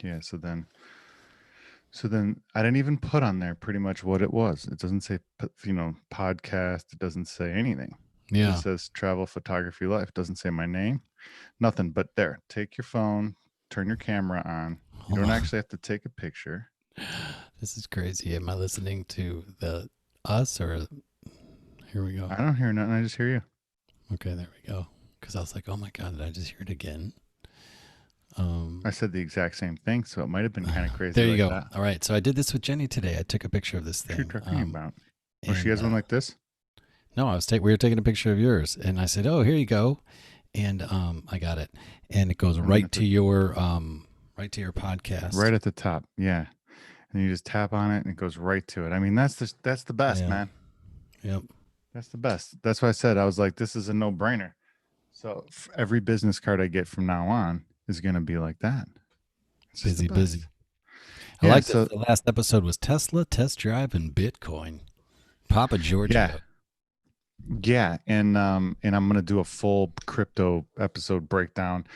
Yeah. So then I didn't even put on there pretty much what it was. It doesn't say, podcast. It doesn't say anything. It Yeah. just says travel photography life. It doesn't say my name, nothing. But there, take your phone, turn your camera on. You Hold don't on. actually have to take a picture. This is crazy. Am I listening to the us or here we go? I don't hear nothing. I just hear you. Okay, there we go. Because I was like, oh my god, did I just hear it again? I said the exact same thing, so it might have been kind of crazy There you like go. that. All right. So I did this with Jenny today. I took a picture of this What are you thing. talking about? Oh, she And has one like this? no, we were taking a picture of yours, and I said, "Oh, here you go," and I got it, and it goes I'm gonna have to right to your podcast. right at the top. Yeah. And you just tap on it and it goes right to it. I mean, that's the best, Yeah. man. Yep. That's the best. That's why I said I was like, this is a no-brainer. So every business card I get from now on is going to be like that. It's just the Busy, best. busy. I Yeah. like that So the last episode was Tesla test drive and Bitcoin. Papa yeah, Giorgio. yeah, and I'm gonna do a full crypto episode breakdown.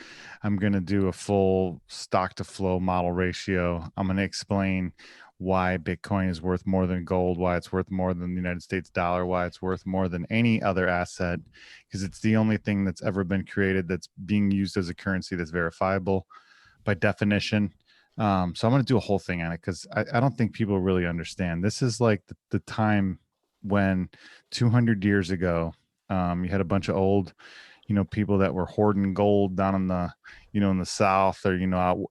I'm gonna do a full stock to flow model ratio. I'm gonna explain why Bitcoin is worth more than gold, why it's worth more than the United States dollar, why it's worth more than any other asset, because it's the only thing that's ever been created that's being used as a currency that's verifiable by definition. So I'm going to do a whole thing on it because I don't think people really understand. This is like the time when 200 years ago, you had a bunch of old, people that were hoarding gold down in the, in the South or,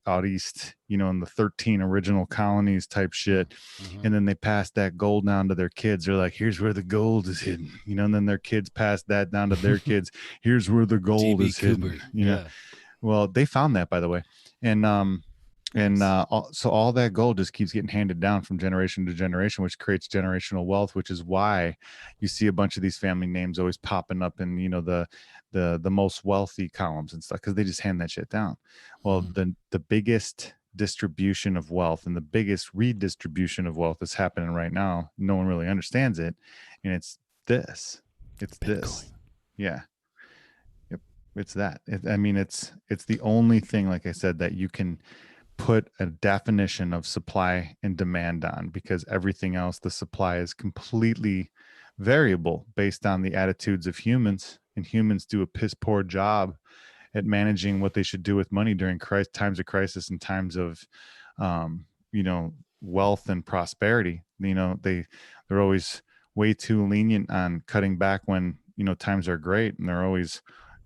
out east, in the 13 original colonies type shit. Mm-hmm. And then they passed that gold down to their kids. They're like, here's where the gold is hidden, and then their kids passed that down to their kids. Here's where the gold DB is hidden, Cooper. Yeah. Well, they found that, by the way, and Nice. so all that gold just keeps getting handed down from generation to generation, which creates generational wealth. Which is why you see a bunch of these family names always popping up in the most wealthy columns and stuff because they just hand that shit down. Well, Mm. the biggest distribution of wealth and the biggest redistribution of wealth is happening right now. No one really understands it, and it's this. It's Bitcoin. this. Yeah. Yep. It's that. I mean, it's the only thing, like I said, that you can put a definition of supply and demand on because everything else, the supply is completely variable based on the attitudes of humans, and humans do a piss poor job at managing what they should do with money during times of crisis and times of um, wealth and prosperity. They're always way too lenient on cutting back when times are great, and they're always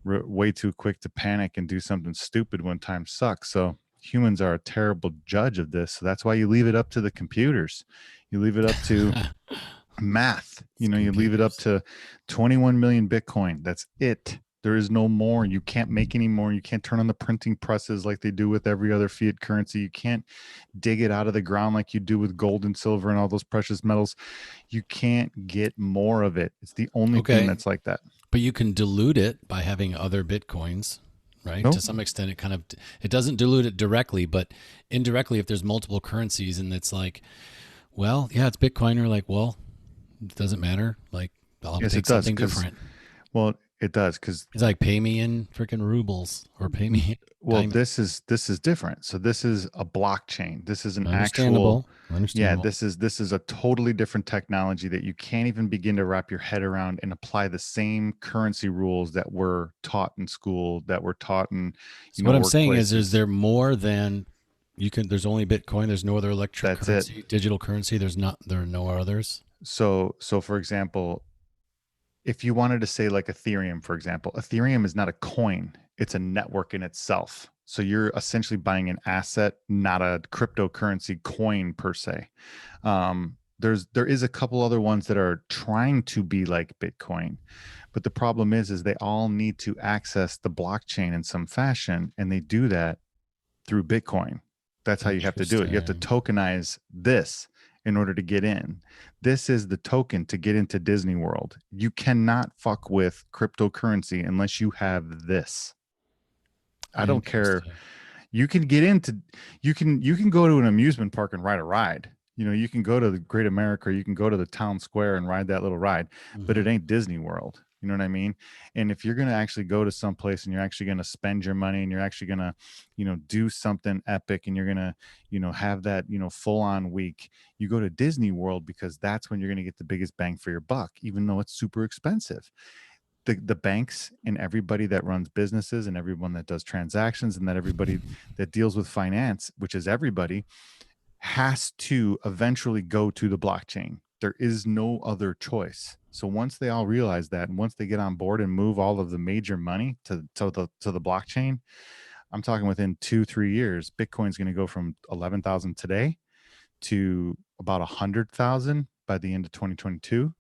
way too quick to panic and do something stupid when times suck. So humans are a terrible judge of this. So that's why you leave it up to the computers. You leave it up to math. It's You leave it up computers. to 21 million Bitcoin. That's it. There is no more. You can't make any more. You can't turn on the printing presses like they do with every other fiat currency. You can't dig it out of the ground like you do with gold and silver and all those precious metals. You can't get more of it. It's the only thing Okay. that's like that. But you can dilute it by having other Bitcoins, right? To Nope. some extent, it doesn't dilute it directly, but indirectly, if there's multiple currencies and it's like, well, yeah, it's Bitcoin, or like, well, it doesn't matter. Like, I'll Yes, it take does. something Because, different. well, it does. Because It's like pay me in freaking rubles or pay me in well, diamond. this is different. So this is a blockchain. This is an actual, Understandable. yeah, Understandable. this is a totally different technology that you can't even begin to wrap your head around and apply the same currency rules that were taught in school, that were taught in, So what I'm saying is workplaces. there more than you can? There's only Bitcoin. There's no other electric That's it. currency, digital currency. There are no others. So for example, if you wanted to say like Ethereum, for example, Ethereum is not a coin, it's a network in itself. So you're essentially buying an asset, not a cryptocurrency coin per se. There is a couple other ones that are trying to be like Bitcoin, but the problem is they all need to access the blockchain in some fashion, and they do that through Bitcoin. That's how you have to do it. You have to Interesting. tokenize this in order to get in. This is the token to get into Disney World. You cannot fuck with cryptocurrency unless you have this. I don't care. Interesting. You can get into you can go to an amusement park and ride a ride. You can go to the Great America, you can go to the town square and ride that little ride, but Hmm. it ain't Disney World. You know what I mean? And if you're going to actually go to some place and you're actually going to spend your money and you're actually going to, do something epic and you're going to, have that, full on week, you go to Disney World because that's when you're going to get the biggest bang for your buck, even though it's super expensive. The banks and everybody that runs businesses and everyone that does transactions and that everybody that deals with finance, which is everybody, has to eventually go to the blockchain. There is no other choice. So once they all realize that, and once they get on board and move all of the major money to the blockchain, I'm talking within 2-3 years, Bitcoin's going to go from 11,000 today to about 100,000 by the end of 2022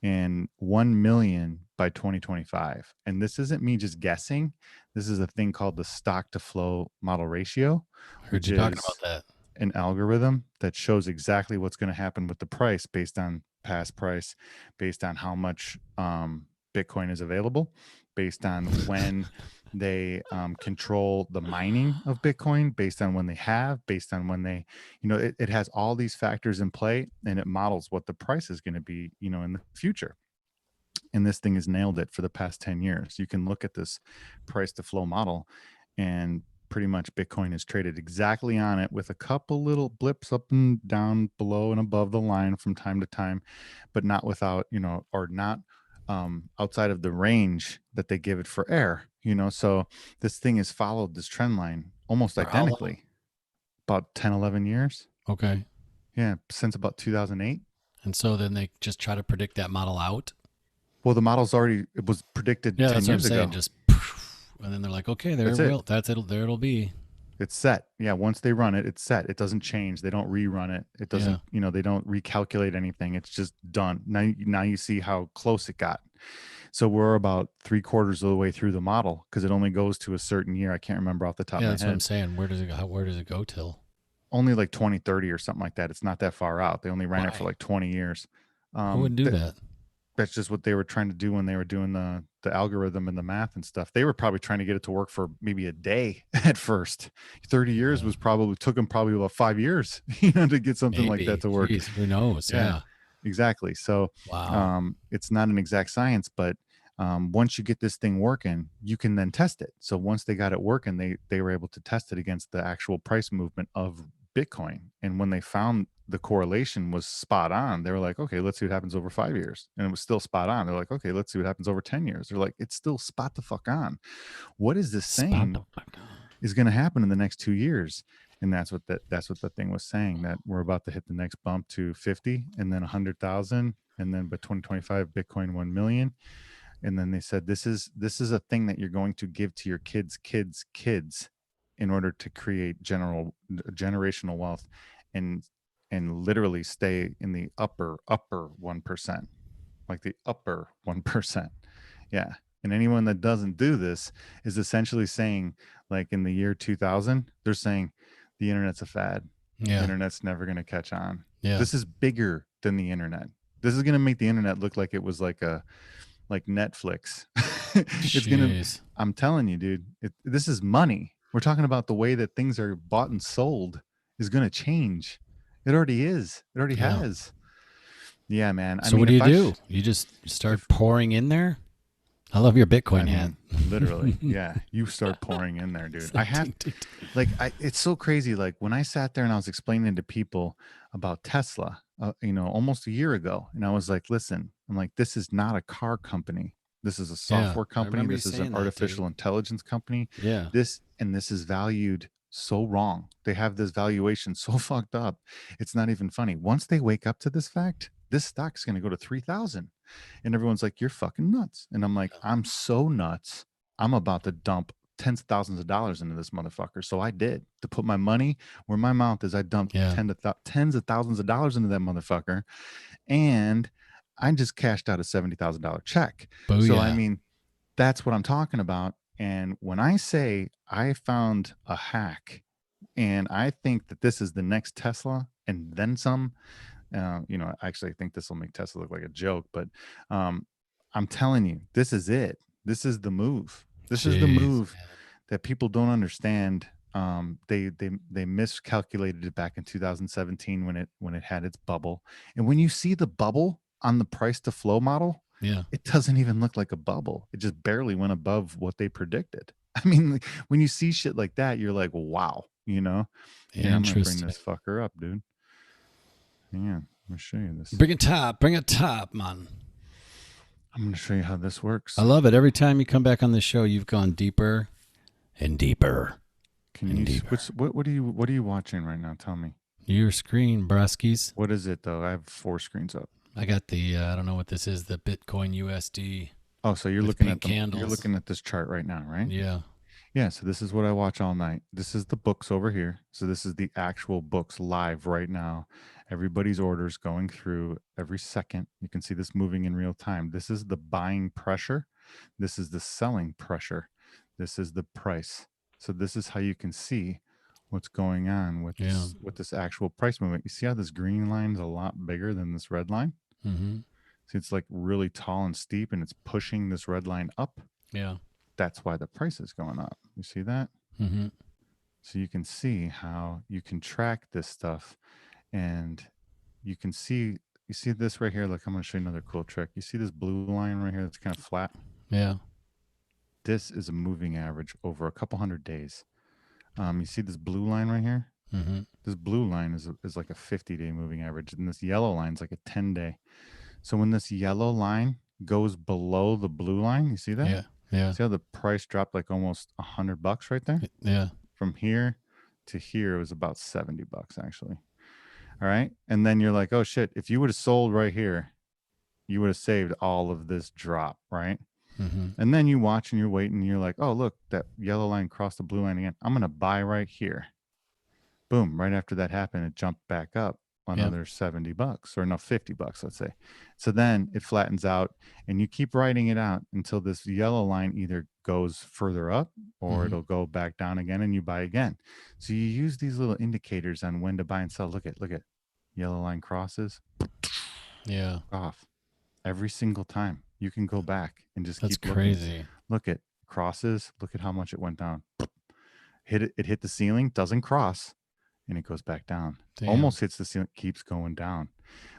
and 1 million by 2025. And this isn't me just guessing. This is a thing called the stock to flow model ratio, I heard which you talking about is that. an algorithm that shows exactly what's going to happen with the price based on past price, based on how much Bitcoin is available, based on when they control the mining of Bitcoin, based on when they have, based on when they, it has all these factors in play and it models what the price is going to be, in the future. And this thing has nailed it for the past 10 years. You can look at this price to flow model and pretty much Bitcoin is traded exactly on it with a couple little blips up and down below and above the line from time to time, but not without, or not outside of the range that they give it for air, So this thing has followed this trend line almost For how long? identically, about 10, 11 years. Okay. Yeah, since about 2008. And so then they just try to predict that model out. Well, the model's already, it was predicted Yeah, 10 that's what I'm years saying. ago. Just and then they're like, okay, there it That's it. will. That's it. There it'll be. It's set. Yeah, once they run it, it's set. It doesn't change. They don't rerun it. It Yeah. doesn't, they don't recalculate anything. It's just done. Now you see how close it got. So we're about 3/4 of the way through the model because it only goes to a certain year. I can't remember off the top of Yeah, my that's what I'm head. saying. Where does it go? Where does it go till? Only like 2030 or something like that. It's not that far out. They only ran it for Why? like 20 years. Who would do That that? that's just what they were trying to do when they were doing the algorithm and the math and stuff. They were probably trying to get it to work for maybe a day at first. 30 years Yeah, was probably took them probably about 5 years, to get something like that maybe. to work. Jeez, who knows? Yeah, Yeah. exactly. So Wow. it's not an exact science, but once you get this thing working, you can then test it. So once they got it working, they were able to test it against the actual price movement of Bitcoin. And when they found the correlation was spot on, they were like, okay, let's see what happens over 5 years. And it was still spot on. They're like, okay, let's see what happens over 10 years. They're like, it's still spot the fuck on. What is this Spot saying the fuck on. is going to happen in the next 2 years? And that's what the thing was saying, that we're about to hit the next bump to 50 and then 100,000. And then by 2025, Bitcoin 1 million. And then they said this is a thing that you're going to give to your kids in order to create generational wealth and literally stay in the upper 1%, like the upper 1%. Yeah. And anyone that doesn't do this is essentially saying, like in the year 2000, they're saying the internet's a fad. The Yeah. internet's never going to catch on. Yeah. This is bigger than the internet. This is going to make the internet look like it was like Netflix. It's gonna. Jeez. I'm telling you, dude. This is money. We're talking about the way that things are bought and sold is going to change. It already is. It already Yeah. has. Yeah, man. I So mean, what do you do? You just start if pouring in there? I love your I Bitcoin hat. mean, literally, yeah, you start pouring in there, dude. It's I like have ding, ding, ding. it's so crazy. Like when I sat there and I was explaining to people about Tesla, almost a year ago, and I was like, listen, I'm like, this is not a car company. This is a Yeah. software I company. remember you This is an saying that, artificial dude. intelligence company. Yeah. This is valued so wrong. They have this valuation so fucked up. It's not even funny. Once they wake up to this fact, this stock's going to go to 3,000. And everyone's like, you're fucking nuts. And I'm like, I'm so nuts. I'm about to dump tens of thousands of dollars into this motherfucker. So I did, to put my money where my mouth is. I dumped Yeah. tens of thousands of dollars into that motherfucker. And I just cashed out a $70,000 check. So, I Booyah. mean, that's what I'm talking about. And when I say I found a hack and I think that this is the next Tesla and then some, actually, I think this will make Tesla look like a joke, but um, I'm telling you, this is it. This is the move. This is the Jeez, move man. that people don't understand. They miscalculated it back in 2017 when it had its bubble. And when you see the bubble on the price to flow model, Yeah. It doesn't even look like a bubble. It just barely went above what they predicted. I mean, like, when you see shit like that, you're like, wow, you know? Here, I'm gonna bring Interesting. this fucker up, dude. Hang on. I'm gonna show you this. Bring it top. Bring it top, man. I'm gonna show you how this I works. love it. Every time you come back on the show, you've gone deeper and deeper Can and you deeper. what are you watching right now? Tell me. Your screen, Bruskies. What is it though? I have four screens up. I got the, I don't know what this is, the Bitcoin USD Oh, so with pink you're candles. looking at this chart right now, right? Yeah. Yeah, so this is what I watch all night. This is the books over here. So this is the actual books live right now. Everybody's orders going through every second. You can see this moving in real time. This is the buying pressure. This is the selling pressure. This is the price. So this is how you can see what's going on Yeah. with this actual price movement. You see how this green line is a lot bigger than this red line? Mm-hmm. See, it's like really tall and steep and it's pushing this red line up. Yeah. That's why the price is going up. You see that? Mm-hmm. So you can see how you can track this stuff and you see this right here. Look, I'm going to show you another cool trick. You see this blue line right here that's kind of flat? Yeah. This is a moving average over a couple hundred days. You see this blue line right here? Mm-hmm. This blue line is like a 50-day moving average, and this yellow line is like a 10-day. So when this yellow line goes below the blue line, you see that? Yeah. Yeah. See how the price dropped like almost $100 right there? Yeah. From here to here, it was about $70 actually. All right. And then you're like, oh shit, if you would have sold right here, you would have saved all of this drop, right? Mm-hmm. And then you watch and you're waiting and you're like, oh, look, that yellow line crossed the blue line again. I'm going to buy right here. Boom. Right after that happened, it jumped back up Yeah. another $70 or no, $50, let's say. So then it flattens out and you keep writing it out until this yellow line either goes further up or Mm-hmm. it'll go back down again and you buy again. So you use these little indicators on when to buy and sell. Look at yellow line crosses Yeah. off every single time. You can go back and just That's keep looking. crazy. Look at crosses. Look at how much it went down. It hit the ceiling, doesn't cross, and it goes back down. Damn. Almost hits the ceiling, keeps going down.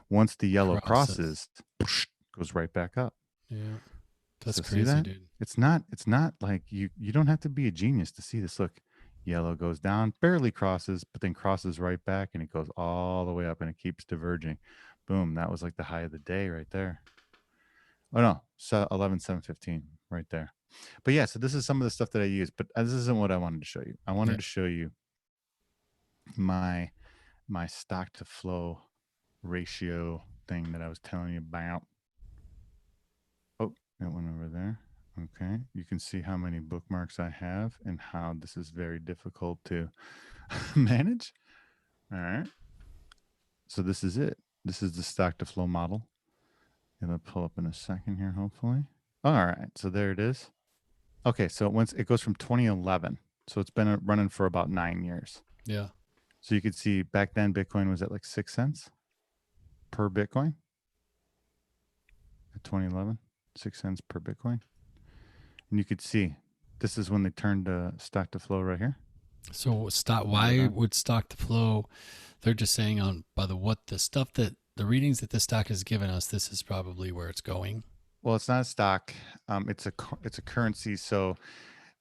Once the yellow Crosses. crosses, goes right back up. Yeah. That's So see crazy, that? dude. It's not like you don't have to be a genius to see this. Look, yellow goes down, barely crosses, but then crosses right back and it goes all the way up and it keeps diverging. Boom, that was like the high of the day right there. Oh no, so 11,715 right there. But yeah, so this is some of the stuff that I use, but this isn't what I wanted to show you. I wanted Yeah. to show you my stock to flow ratio thing that I was telling you about. Oh, it went over there. Okay. You can see how many bookmarks I have and how this is very difficult to manage. All right. So this is it. This is the stock to flow model. It'll pull up in a second here, hopefully. All right. So there it is. Okay. So it goes from 2011. So it's been running for about 9 years. Yeah. So you could see back then Bitcoin was at like 6 cents per Bitcoin at 2011, 6 cents per Bitcoin. And you could see this is when they turned stock to flow right here. So stock. Remember Why that? would stock to flow? They're just saying on by the stuff that the readings that the stock has given us. This is probably where it's going. Well, it's not a stock. It's a currency. So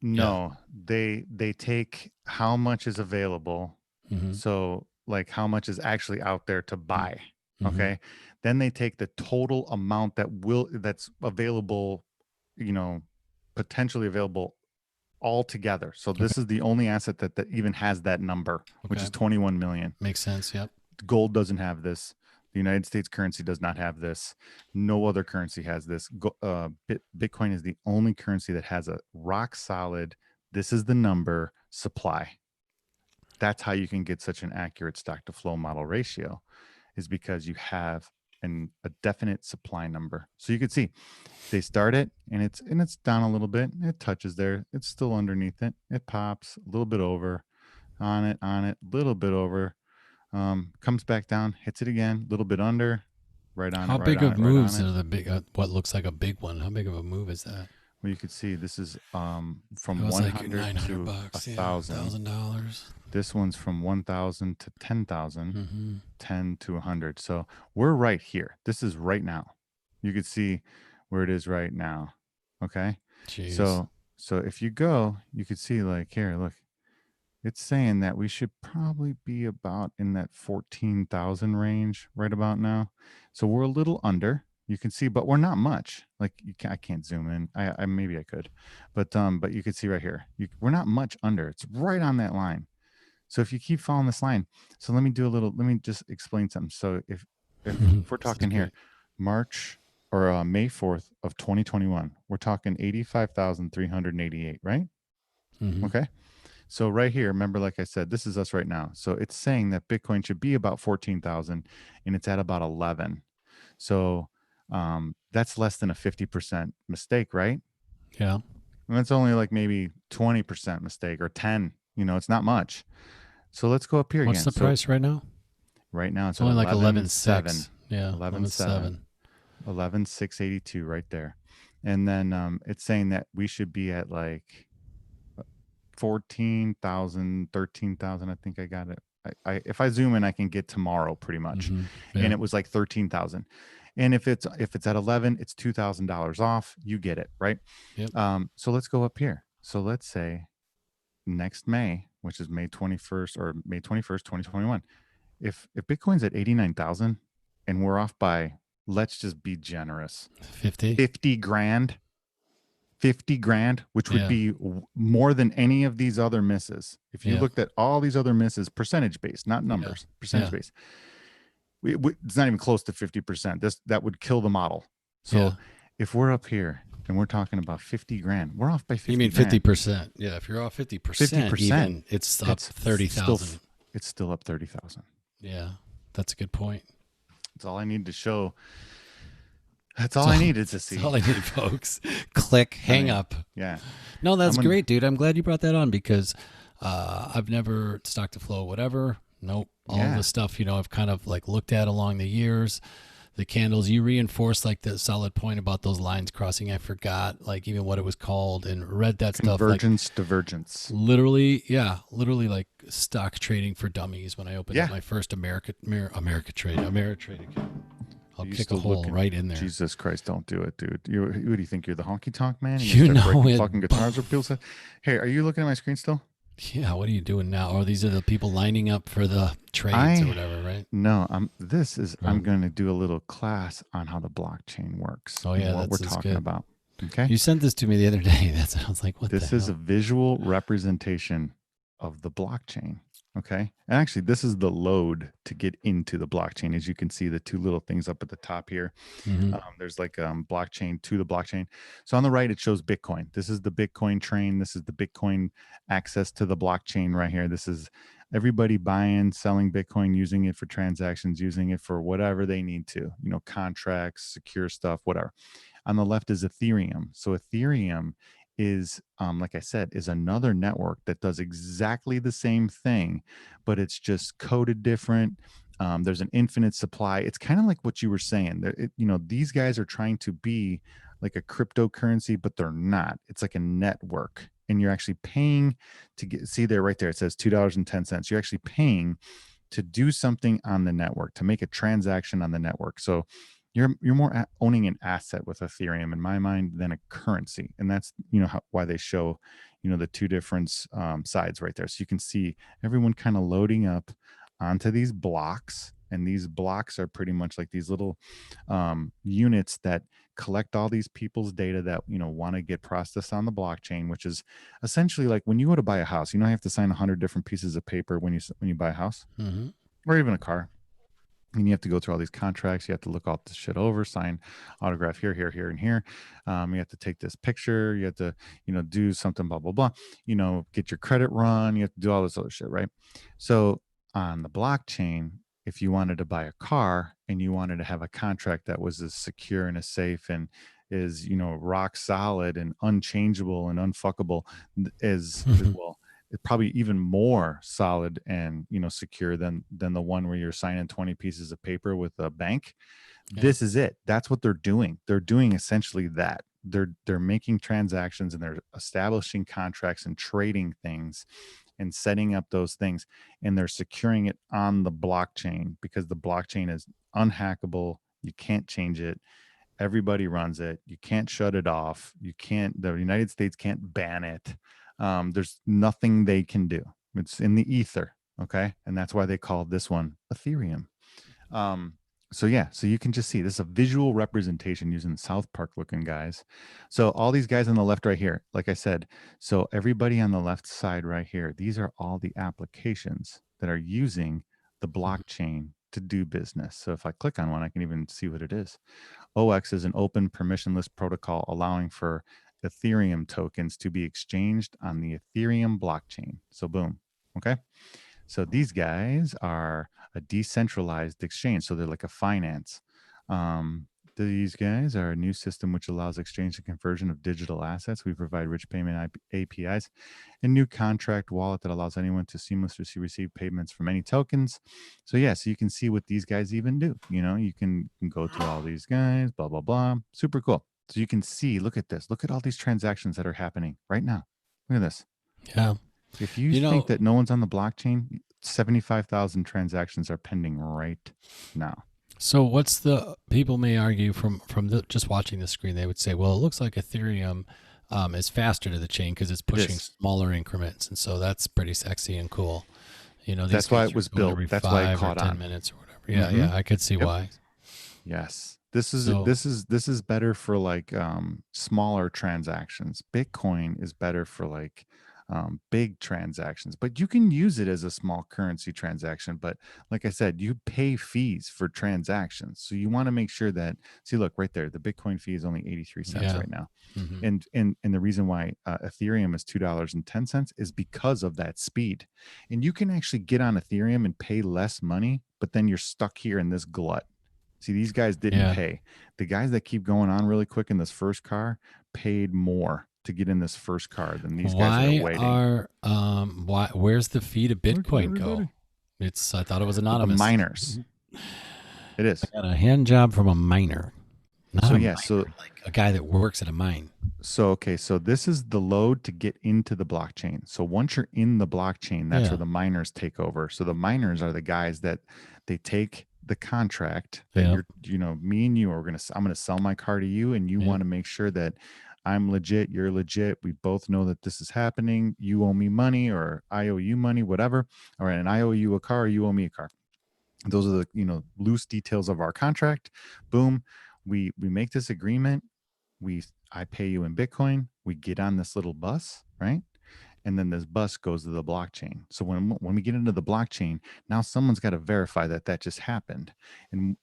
Yeah. no, they take how much is available. Mm-hmm. So like how much is actually out there to buy. Mm-hmm. Okay. Then they take the total amount that's available, you know, potentially available all together. So Okay. this is the only asset that even has that number, which Okay. is 21 million. Makes sense. Yep. Gold doesn't have this. The United States currency does not have this. No other currency has this. Bitcoin is the only currency that has a rock solid, this is the number supply. That's how you can get such an accurate stock to flow model ratio, is because you have a definite supply number. So you can see they start it and it's down a little bit. It touches there. It's still underneath it. It pops a little bit over on it, a little bit over. Comes back down, hits it again, a little bit under, right on it, How right big on of it, right on moves it. are the big? What looks like a big one? How big of a move is that? Well, you could see this is That from was like 100 900 to bucks. Yeah, $1,000. $1,000. This one's from 1,000 to 10,000, Mm-hmm. 10 to 100. So we're right here. This is right now. You could see where it is right now. Okay. Jeez. So if you go, you could see like here, look, it's saying that we should probably be about in that 14,000 range right about now. So we're a little under. You can see, but we're not much. Like I can't zoom in. I maybe I could, but you can see right here. We're not much under. It's right on that line. So if you keep following this line, so let me do a little. Let me just explain something. So if we're This is talking here, great. March or May 4th of 2021, we're talking 85,388, right? Hmm. Okay. So right here, remember, like I said, this is us right now. So it's saying that Bitcoin should be about 14,000 and it's at about 11. So that's less than a 50% mistake, right? Yeah. And that's only like maybe 20% mistake or 10, it's not much. So let's go up here What's again. the So price right now? right now It's it's at only like 11.7, 11.6. Yeah, 11.7, 11.7. 11,682 right there. And then it's saying that we should be at like 14,000, 13,000. I think I got it. If I zoom in, I can get tomorrow pretty much. Hmm. And Yeah. it was like 13,000. And if it's at 11, it's $2,000 off. You get it, right? Yep. So let's go up here. So let's say next May, which is May 21st or May 21st, 2021. If Bitcoin's at 89,000 and we're off by, let's just be generous, 50. 50 grand, 50 grand, which would Yeah. be more than any of these other misses. If you Yeah. looked at all these other misses, percentage based, not Yeah. numbers, percentage Yeah. based, it's not even close to 50%. That would kill the model. Yeah. So if we're up here and we're talking about 50 grand, we're off by You 50 mean grand. 50%? Yeah. If you're off 50%, 50%. even it's up That's still 30,000. it's still up 30,000. Yeah. That's a good point. That's all I need to show. That's all That's I all, needed to that's see. all I need, folks. Click, I hang mean, up. yeah. No, I'm that's gonna great, dude. I'm glad you brought that on because I've never stock to flow, whatever. Nope. All the yeah. stuff, I've kind of like looked at along the years. The candles, you reinforced like the solid point about those lines crossing. I forgot like even what it was called and read that stuff like Convergence, divergence. literally, yeah, literally like stock trading for dummies when I opened up Yeah. my first Ameritrade account. I'll Are you kick a still hole looking? right in there. Jesus Christ, don't do it, dude. Who do you think you're, the honky tonk man? You're gonna You start know breaking it. fucking guitars with people? Hey, are you looking at my screen still? Yeah, what are you doing now? Or these are the people lining up for the trades or I whatever, right? no, I'm Um, gonna do a little class on how the blockchain works oh and yeah, what we're that's talking good. about. Okay. You sent this to me the other day. I was like, what the This is a hell? visual representation of the blockchain. Okay. And actually, this is the load to get into the blockchain. As you can see, the two little things up at the top here. Hmm. There's like blockchain to the blockchain. So on the right, it shows Bitcoin. This is the Bitcoin train. This is the Bitcoin access to the blockchain right here. This is everybody buying, selling Bitcoin, using it for transactions, using it for whatever they need to, contracts, secure stuff, whatever. On the left is Ethereum. So Ethereum is, like I said, is another network that does exactly the same thing, but it's just coded different. There's an infinite supply. It's kind of like what you were saying. These guys are trying to be like a cryptocurrency, but they're not. It's like a network, and you're actually paying to get. See there, right there, it says $2.10. You're actually paying to do something on the network, to make a transaction on the network. So you're more owning an asset with Ethereum in my mind than a currency, and that's why they show the two different sides right there. So you can see everyone kind of loading up onto these blocks, and these blocks are pretty much like these little units that collect all these people's data that want to get processed on the blockchain, which is essentially like when you go to buy a house. You have to sign 100 different pieces of paper when you buy a house Hmm. or even a car, and you have to go through all these contracts. You have to look all this shit over, sign, autograph here, here, here, and here. You have to take this picture. You have to, do something, blah, blah, blah. Get your credit run. You have to do all this other shit, right? So on the blockchain, if you wanted to buy a car and you wanted to have a contract that was as secure and as safe and is, rock solid and unchangeable and unfuckable as well, probably even more solid and secure than the one where you're signing 20 pieces of paper with a bank. Yeah. This is it. That's what they're doing essentially that. They're making transactions and they're establishing contracts and trading things and setting up those things, and they're securing it on the blockchain because the blockchain is unhackable. You can't change it. Everybody runs it. You can't shut it off. You can't. The United States can't ban it. There's nothing they can do. It's in the ether. Okay, and that's why they call this one Ethereum. Um, so yeah, so you can just see this is a visual representation using South Park looking guys. So all these guys on the left right here, like I said, so everybody on the left side right here, these are all the applications that are using the Mhm. blockchain to do business. So if I click on one, I can even see what it is. OX is an open permissionless protocol allowing for Ethereum tokens to be exchanged on the Ethereum blockchain. So boom. Okay. So these guys are a decentralized exchange. So they're like a finance. These guys are a new system which allows exchange and conversion of digital assets. We provide rich payment APIs, a new contract wallet that allows anyone to seamlessly receive payments from any tokens. So yeah, so you can see what these guys even do. You know, you can go through all these guys, blah blah blah. Super cool. So you can see, look at this. Look at all these transactions that are happening right now. Look at this. Yeah. If you You think know, that no one's on the blockchain, 75,000 transactions are pending right now. so what's the people may argue from just watching the screen, they would say, well, it looks like Ethereum is faster to the chain because it's It pushing is. smaller increments, and so that's pretty sexy and cool. You know, these That's why guys it are was going built. every That's why it 5 or caught 10 on. minutes or whatever. Yeah, Mm-hmm. yeah, I could see Yep. why. Yes. This is So better for like smaller transactions. Bitcoin is better for like big transactions, but you can use it as a small currency transaction. But like I said, you pay fees for transactions. So you want to make sure that, see, look right there, the Bitcoin fee is only 83 cents yeah. right now. Hmm. And the reason why Ethereum is $2.10 is because of that speed. And you can actually get on Ethereum and pay less money, but then you're stuck here in this glut. See, these guys didn't Yeah. pay. The guys that keep going on really quick in this first car paid more to get in this first car than these guys that are waiting. Where's the fee to Look at Bitcoin go? everybody. I thought it was The anonymous. miners. It I is. got a hand job from a miner, not So a yeah, miner, like a guy that works at a mine. okay, so this is the load to get into the blockchain. So once you're in the blockchain, that's where Yeah. the miners take over. So the miners are the guys that they take the contract that Yep. me and you are I'm gonna sell my car to you, and you Yep. want to make sure that I'm legit, you're legit. We both know that this is happening. You owe me money, or I owe you money, whatever. All right, and I owe you a car, or you owe me a car. Those are the loose details of our contract. Boom, we make this agreement. we I pay you in Bitcoin. We get on this little bus, right? And then this bus goes to the blockchain. So when we get into the blockchain, now someone's got to verify that that just happened, and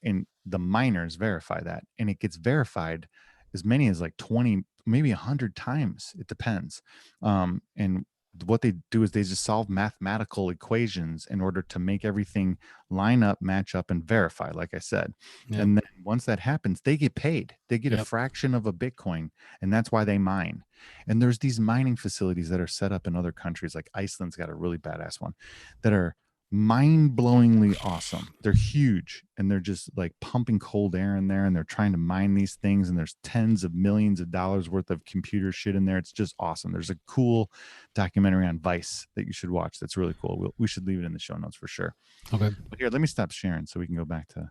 the miners verify that, and it gets verified as many as like 20, maybe 100 times. It depends. And what they do is they just solve mathematical equations in order to make everything line up, match up, and verify, like I said. Yep. And then once that happens, they get paid. They get a Yep. fraction of a Bitcoin, and that's why they mine. And there's these mining facilities that are set up in other countries, like Iceland's got a really badass one, that are mind-blowingly awesome. They're huge, and they're just like pumping cold air in there, and they're trying to mine these things, and there's tens of millions of dollars worth of computer shit in there. It's just awesome. There's a cool documentary on Vice that you should watch. That's really cool. We should leave it in the show notes for sure. Okay. But here, let me stop sharing so we can go back to,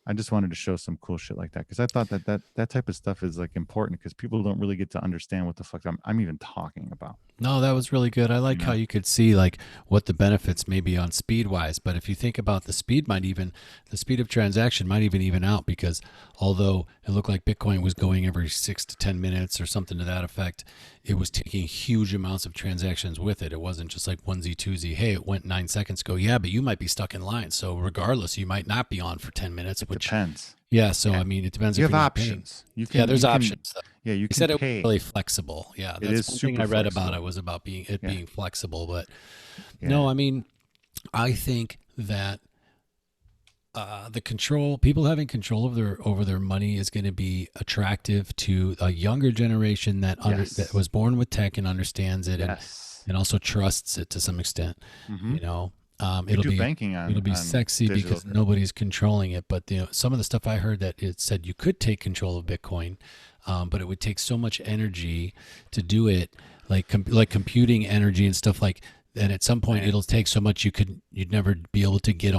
I just wanted to show some cool shit like that, because I thought that type of stuff is like important, because people don't really get to understand what the fuck I'm even talking about. No, that was really good. I You like how know, you could see like what the benefits may be on speed wise. But if you think about the the speed of transaction might even out, because although it looked like Bitcoin was going every 6 to 10 minutes or something to that effect, it was taking huge amounts of transactions with it. It wasn't just like onesie twosie. Hey, it went 9 seconds ago. Yeah, but you might be stuck in line. So regardless, you might not be on for 10 minutes, it which, depends. yeah. So, Yeah, I mean, it depends you if have you're not paying. options. You Yeah, can there's you can options. yeah, you He can said it was pay. really flexible. Yeah, It that's is one thing I super read about it flexible. was about it Yeah, being flexible. But no, yeah, I mean, I think that the control people having control over their money is going to be attractive to a younger generation that yes, was born with tech and understands it yes. and also trusts it to some extent. Mm-hmm. You know, We do banking it'll be on sexy digital because nobody's controlling it. But some of the stuff I heard that it said you could take control of Bitcoin, but it would take so much energy to do it, like like computing energy and stuff like. And at some point, man. it'll take so much you'd never be able to get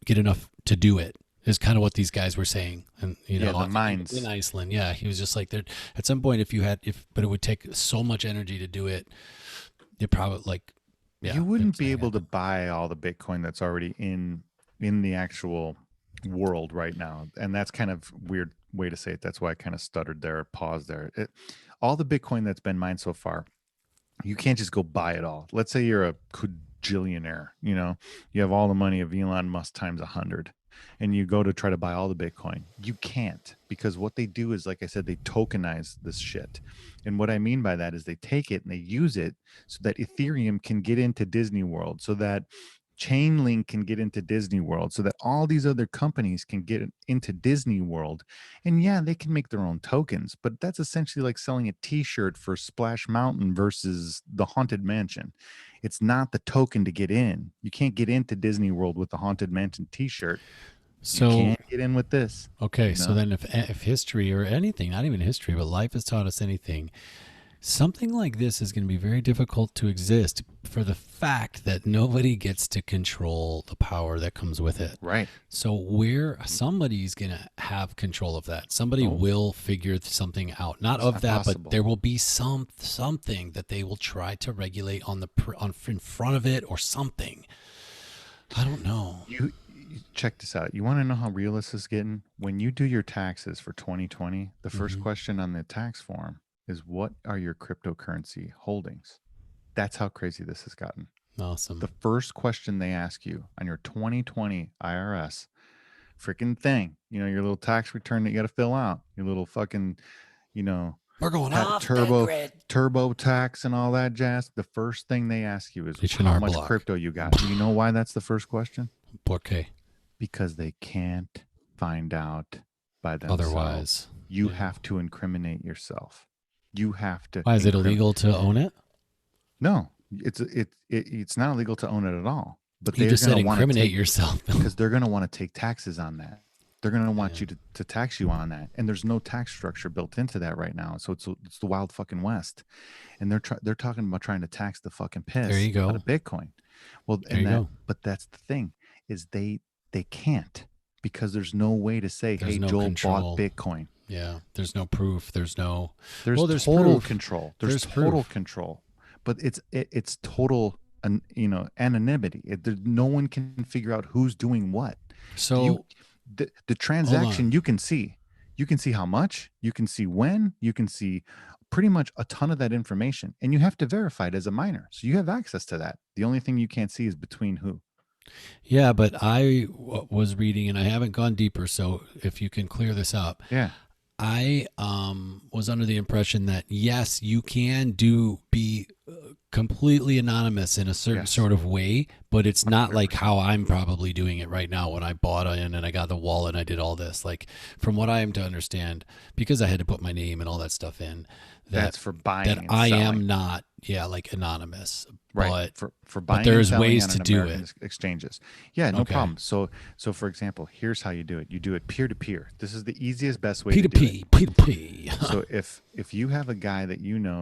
enough to do it. is kind of what these guys were saying. And, Yeah, the in mines. Iceland, yeah, he was just like there at some point, but it would take so much energy to do it. It probably like, yeah, You it wouldn't was be not gonna able to happen. buy all the Bitcoin that's already in the actual world right now. And that's kind of weird way to say it. That's why I kind of stuttered there, paused there. All the Bitcoin that's been mined so far, you can't just go buy it all. Let's say you're a quadrillionaire, you have all the money of Elon Musk times 100, and you go to try to buy all the Bitcoin. You can't, because what they do is, like I said, they tokenize this shit. And what I mean by that is they take it and they use it so that Ethereum can get into Disney World, so that Chainlink can get into Disney World, so that all these other companies can get into Disney World. And yeah, they can make their own tokens, but that's essentially like selling a t-shirt for Splash Mountain versus the Haunted Mansion. It's not the token to get in. You can't get into Disney World with the Haunted Mansion t-shirt. You So can't get in with this, okay, you so know? then if history or anything, not even history, but life has taught us anything, something like this is going to be very difficult to exist for the fact that nobody gets to control the power that comes with it. Right. So where somebody's going to have control of that. Somebody Oh, will figure something out. Not it's of not that, but possible. there will be something that they will try to regulate on in front of it or something. I don't know. You check this out. You want to know how real this is getting? When you do your taxes for 2020, the first Hmm. question on the tax form is, what are your cryptocurrency holdings? That's how crazy this has gotten. Awesome. The first question they ask you on your 2020 IRS freaking thing, your little tax return that you got to fill out, your little fucking, you know, We're going off the turbo grid. tax and all that jazz. The first thing they ask you is how H&R much Block. crypto you got. Do you know why that's the first question? Porque Because they can't find out by themselves. otherwise. You Yeah. have to incriminate yourself. You have to Why is it incriminate. illegal to own it? No, it's not illegal to own it at all. But You they're just going said to want to incriminate take yourself. because they're going to want to take taxes on that. They're going to want Yeah. you to tax you on that, and there's no tax structure built into that right now. So it's the wild fucking west, and they're talking about trying to tax the fucking There piss you out go. of Bitcoin. Well, There you go. but that's the thing, is they can't, because there's no way to say, There's hey, no Joel bought control. Bitcoin. Yeah. There's no proof. There's Well, there's total proof. control. There's There's total proof. control, but it's total, anonymity. No one can figure out who's doing what. You So the hold on. transaction, you can see. You can see how much, you can see when, you can see pretty much a ton of that information, and you have to verify it as a miner. So you have access to that. The only thing you can't see is between who. Yeah, but was reading and I haven't gone deeper. So if you can clear this up, Yeah. I was under the impression that yes, you can be completely anonymous in a certain Yes. sort of way, but it's not like 100%. how I'm probably doing it right now when I bought in and I got the wallet and I did all this. Like from what I am to understand, because I had to put my name and all that stuff in, that That's for buying that and I selling. am not, yeah, like anonymous, Right. but For but buying and there's selling ways on to an do American it. exchanges. Yeah, no Okay. problem. So for example, here's how you do it. You do it peer to peer. This is the easiest, best way P to to do it. P, P to P. So if you have a guy that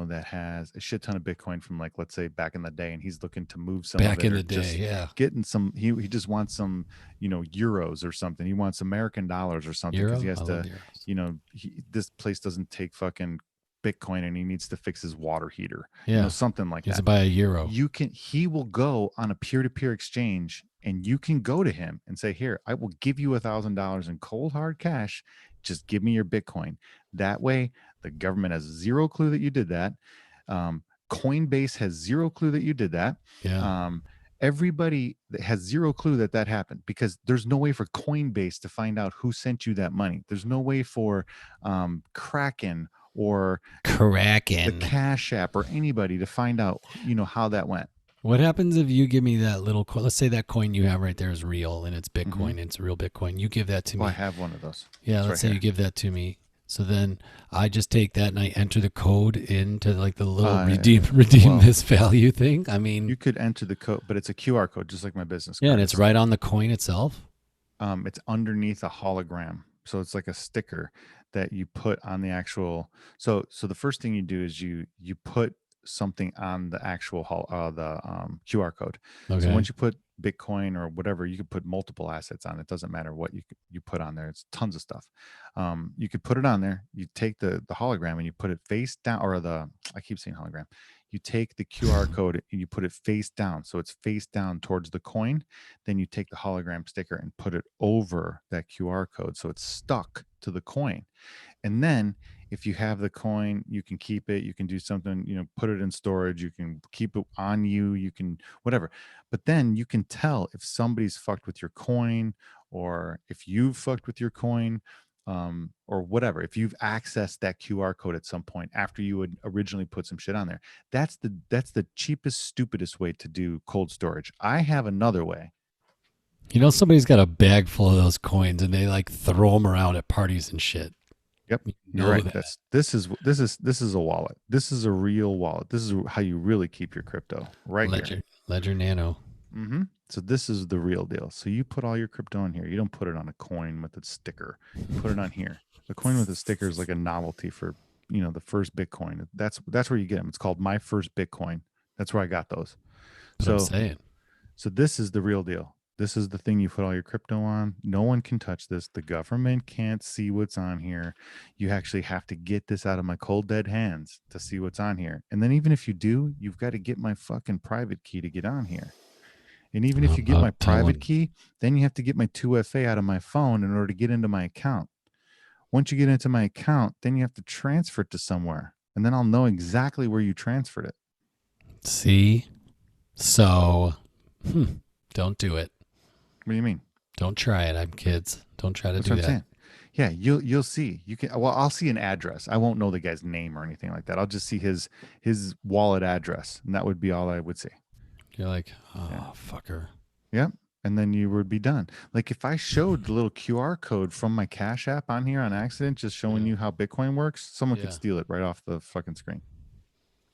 that has a shit ton of Bitcoin from, like, let's say back in the day, and he's looking to move some of Back it, in or the day, just yeah. getting some, he just wants some, euros or something. He wants American dollars or something, because he Euro? has I love to, euros. this place doesn't take fucking Bitcoin, and he needs to fix his water heater, Yeah. something like He has to that. buy a euro. He will go on a peer-to-peer exchange, and you can go to him and say, here, I will give you $1,000 in cold hard cash. Just give me your Bitcoin. That way the government has zero clue that you did that. Coinbase has zero clue that you did that. Yeah. um, Everybody that has zero clue that that happened, because there's no way for Coinbase to find out who sent you that money. There's no way for Kraken or the Kraken. Cash App or anybody to find out, how that went. What happens if you give me that little coin? Let's say that coin you have right there is real and it's Hmm. Bitcoin. It's a real Bitcoin. You give that to Well, I me. have one of those. Yeah, It's let's right say you here. give that to me. So then I just take that and I enter the code into like the little redeem Well, this value thing. I mean, you could enter the code, but it's a QR code, just like my business yeah, and card. it's right on the coin itself. It's underneath a hologram, so it's like a sticker that you put on the actual. So the first thing you do is you put something on the actual the QR code. So Okay. once you put Bitcoin or whatever, you could put multiple assets on it. Doesn't matter what you put on there. It's tons of stuff. You could put it on there. You take the hologram and you put it face down, or the I keep saying hologram. You take the QR code and you put it face down, so it's face down towards the coin. Then you take the hologram sticker and put it over that QR code, so it's stuck to the coin. And then if you have the coin, you can keep it, you can do something, put it in storage, you can keep it on you, you can whatever. But then you can tell if somebody's fucked with your coin, or if you've fucked with your coin, or whatever. If you've accessed that QR code at some point after you had originally put some shit on there. That's the cheapest, stupidest way to do cold storage. I have another way. Somebody's got a bag full of those coins and they like throw them around at parties and shit. Yep, You you're know right. that. This is a wallet. This is a real wallet. This is how you really keep your crypto right here. Ledger Nano. So this is the real deal. So you put all your crypto in here. You don't put it on a coin with a sticker. You put it on here. The coin with a sticker is like a novelty for the first Bitcoin. That's where you get them. It's called My First Bitcoin. That's where I got those. That's what I'm So saying. so this is the real deal. This is the thing you put all your crypto on. No one can touch this. The government can't see what's on here. You actually have to get this out of my cold dead hands to see what's on here. And then even if you do, you've got to get my fucking private key to get on here. And even if you get my private key, then you have to get my 2FA out of my phone in order to get into my account. Once you get into my account, then you have to transfer it to somewhere. And then I'll know exactly where you transferred it. See? So, don't do it. What do you mean? Don't try it. I'm kids. Don't try to That's do what I'm that. saying. Yeah, you'll see. You can. Well, I'll see an address. I won't know the guy's name or anything like that. I'll just see his wallet address, and that would be all I would see. You're like, Yeah. fucker. Yep. And then you would be done. Like if I showed the little QR code from my Cash App on here on accident, just showing you how Bitcoin works, someone could steal it right off the fucking screen.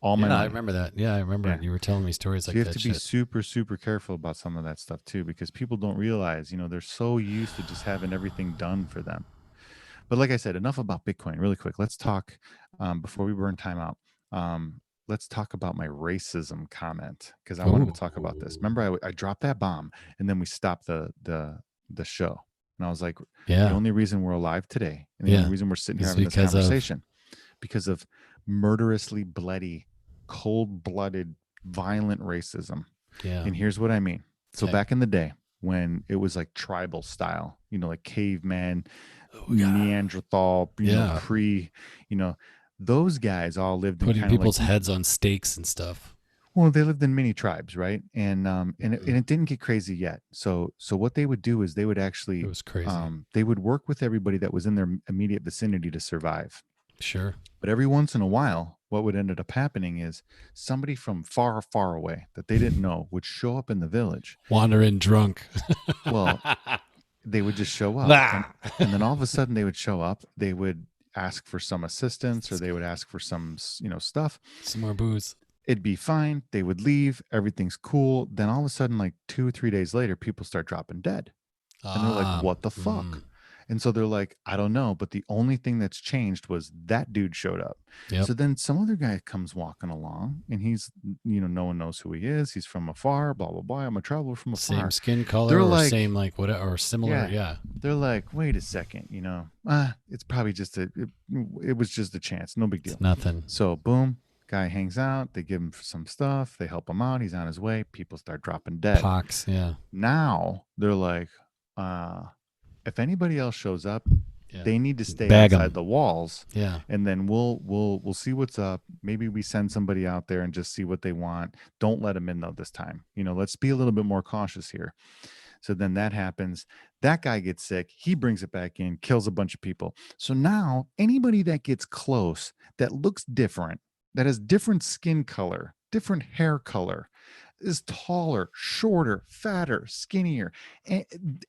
All my money. I remember that. Yeah, I remember. You were telling me stories like you that. have to be super, super careful about some of that stuff too, because people don't realize, they're so used to just having everything done for them. But like I said, enough about Bitcoin. Really quick, let's talk before we burn time out. Let's talk about my racism comment, because I wanted to talk about this. Remember, I dropped that bomb, and then we stopped the show, and I was like, the only reason we're alive today, and the only reason we're sitting here having this conversation, because of murderously bloody, cold-blooded, violent racism. Yeah. And here's what I mean. So back in the day, when it was like tribal style, like caveman, Neanderthal, pre, those guys all lived putting in people's heads on stakes and stuff. Well, they lived in mini tribes, right? And it didn't get crazy yet. So what they would do is they would actually, it was crazy. They would work with everybody that was in their immediate vicinity to survive. Sure. But every once in a while, what would end up happening is somebody from far, far away that they didn't know would show up in the village. Wandering drunk. Well, they would just show up. and then all of a sudden they would show up. They would ask for some assistance, or they would ask for some, stuff. Some more booze. It'd be fine. They would leave. Everything's cool. Then all of a sudden, like 2 or 3 days later, people start dropping dead. And they're like, what the fuck? And so they're like, I don't know. But the only thing that's changed was that dude showed up. Yep. So then some other guy comes walking along, and he's, no one knows who he is. He's from afar, blah, blah, blah. I'm a traveler from afar. Same skin color, they're or like, same, like, what, or similar. Yeah. They're like, wait a second, it's probably just it was just a chance. No big deal. It's nothing. So boom. Guy hangs out. They give him some stuff. They help him out. He's on his way. People start dropping dead. Pox, yeah. Now they're like, if anybody else shows up, they need to stay Bag outside 'em. the walls. Yeah. And then we'll see what's up. Maybe we send somebody out there and just see what they want. Don't let them in though this time. Let's be a little bit more cautious here. So then that happens. That guy gets sick. He brings it back in, kills a bunch of people. So now anybody that gets close, that looks different, that has different skin color, different hair color, is taller, shorter, fatter, skinnier,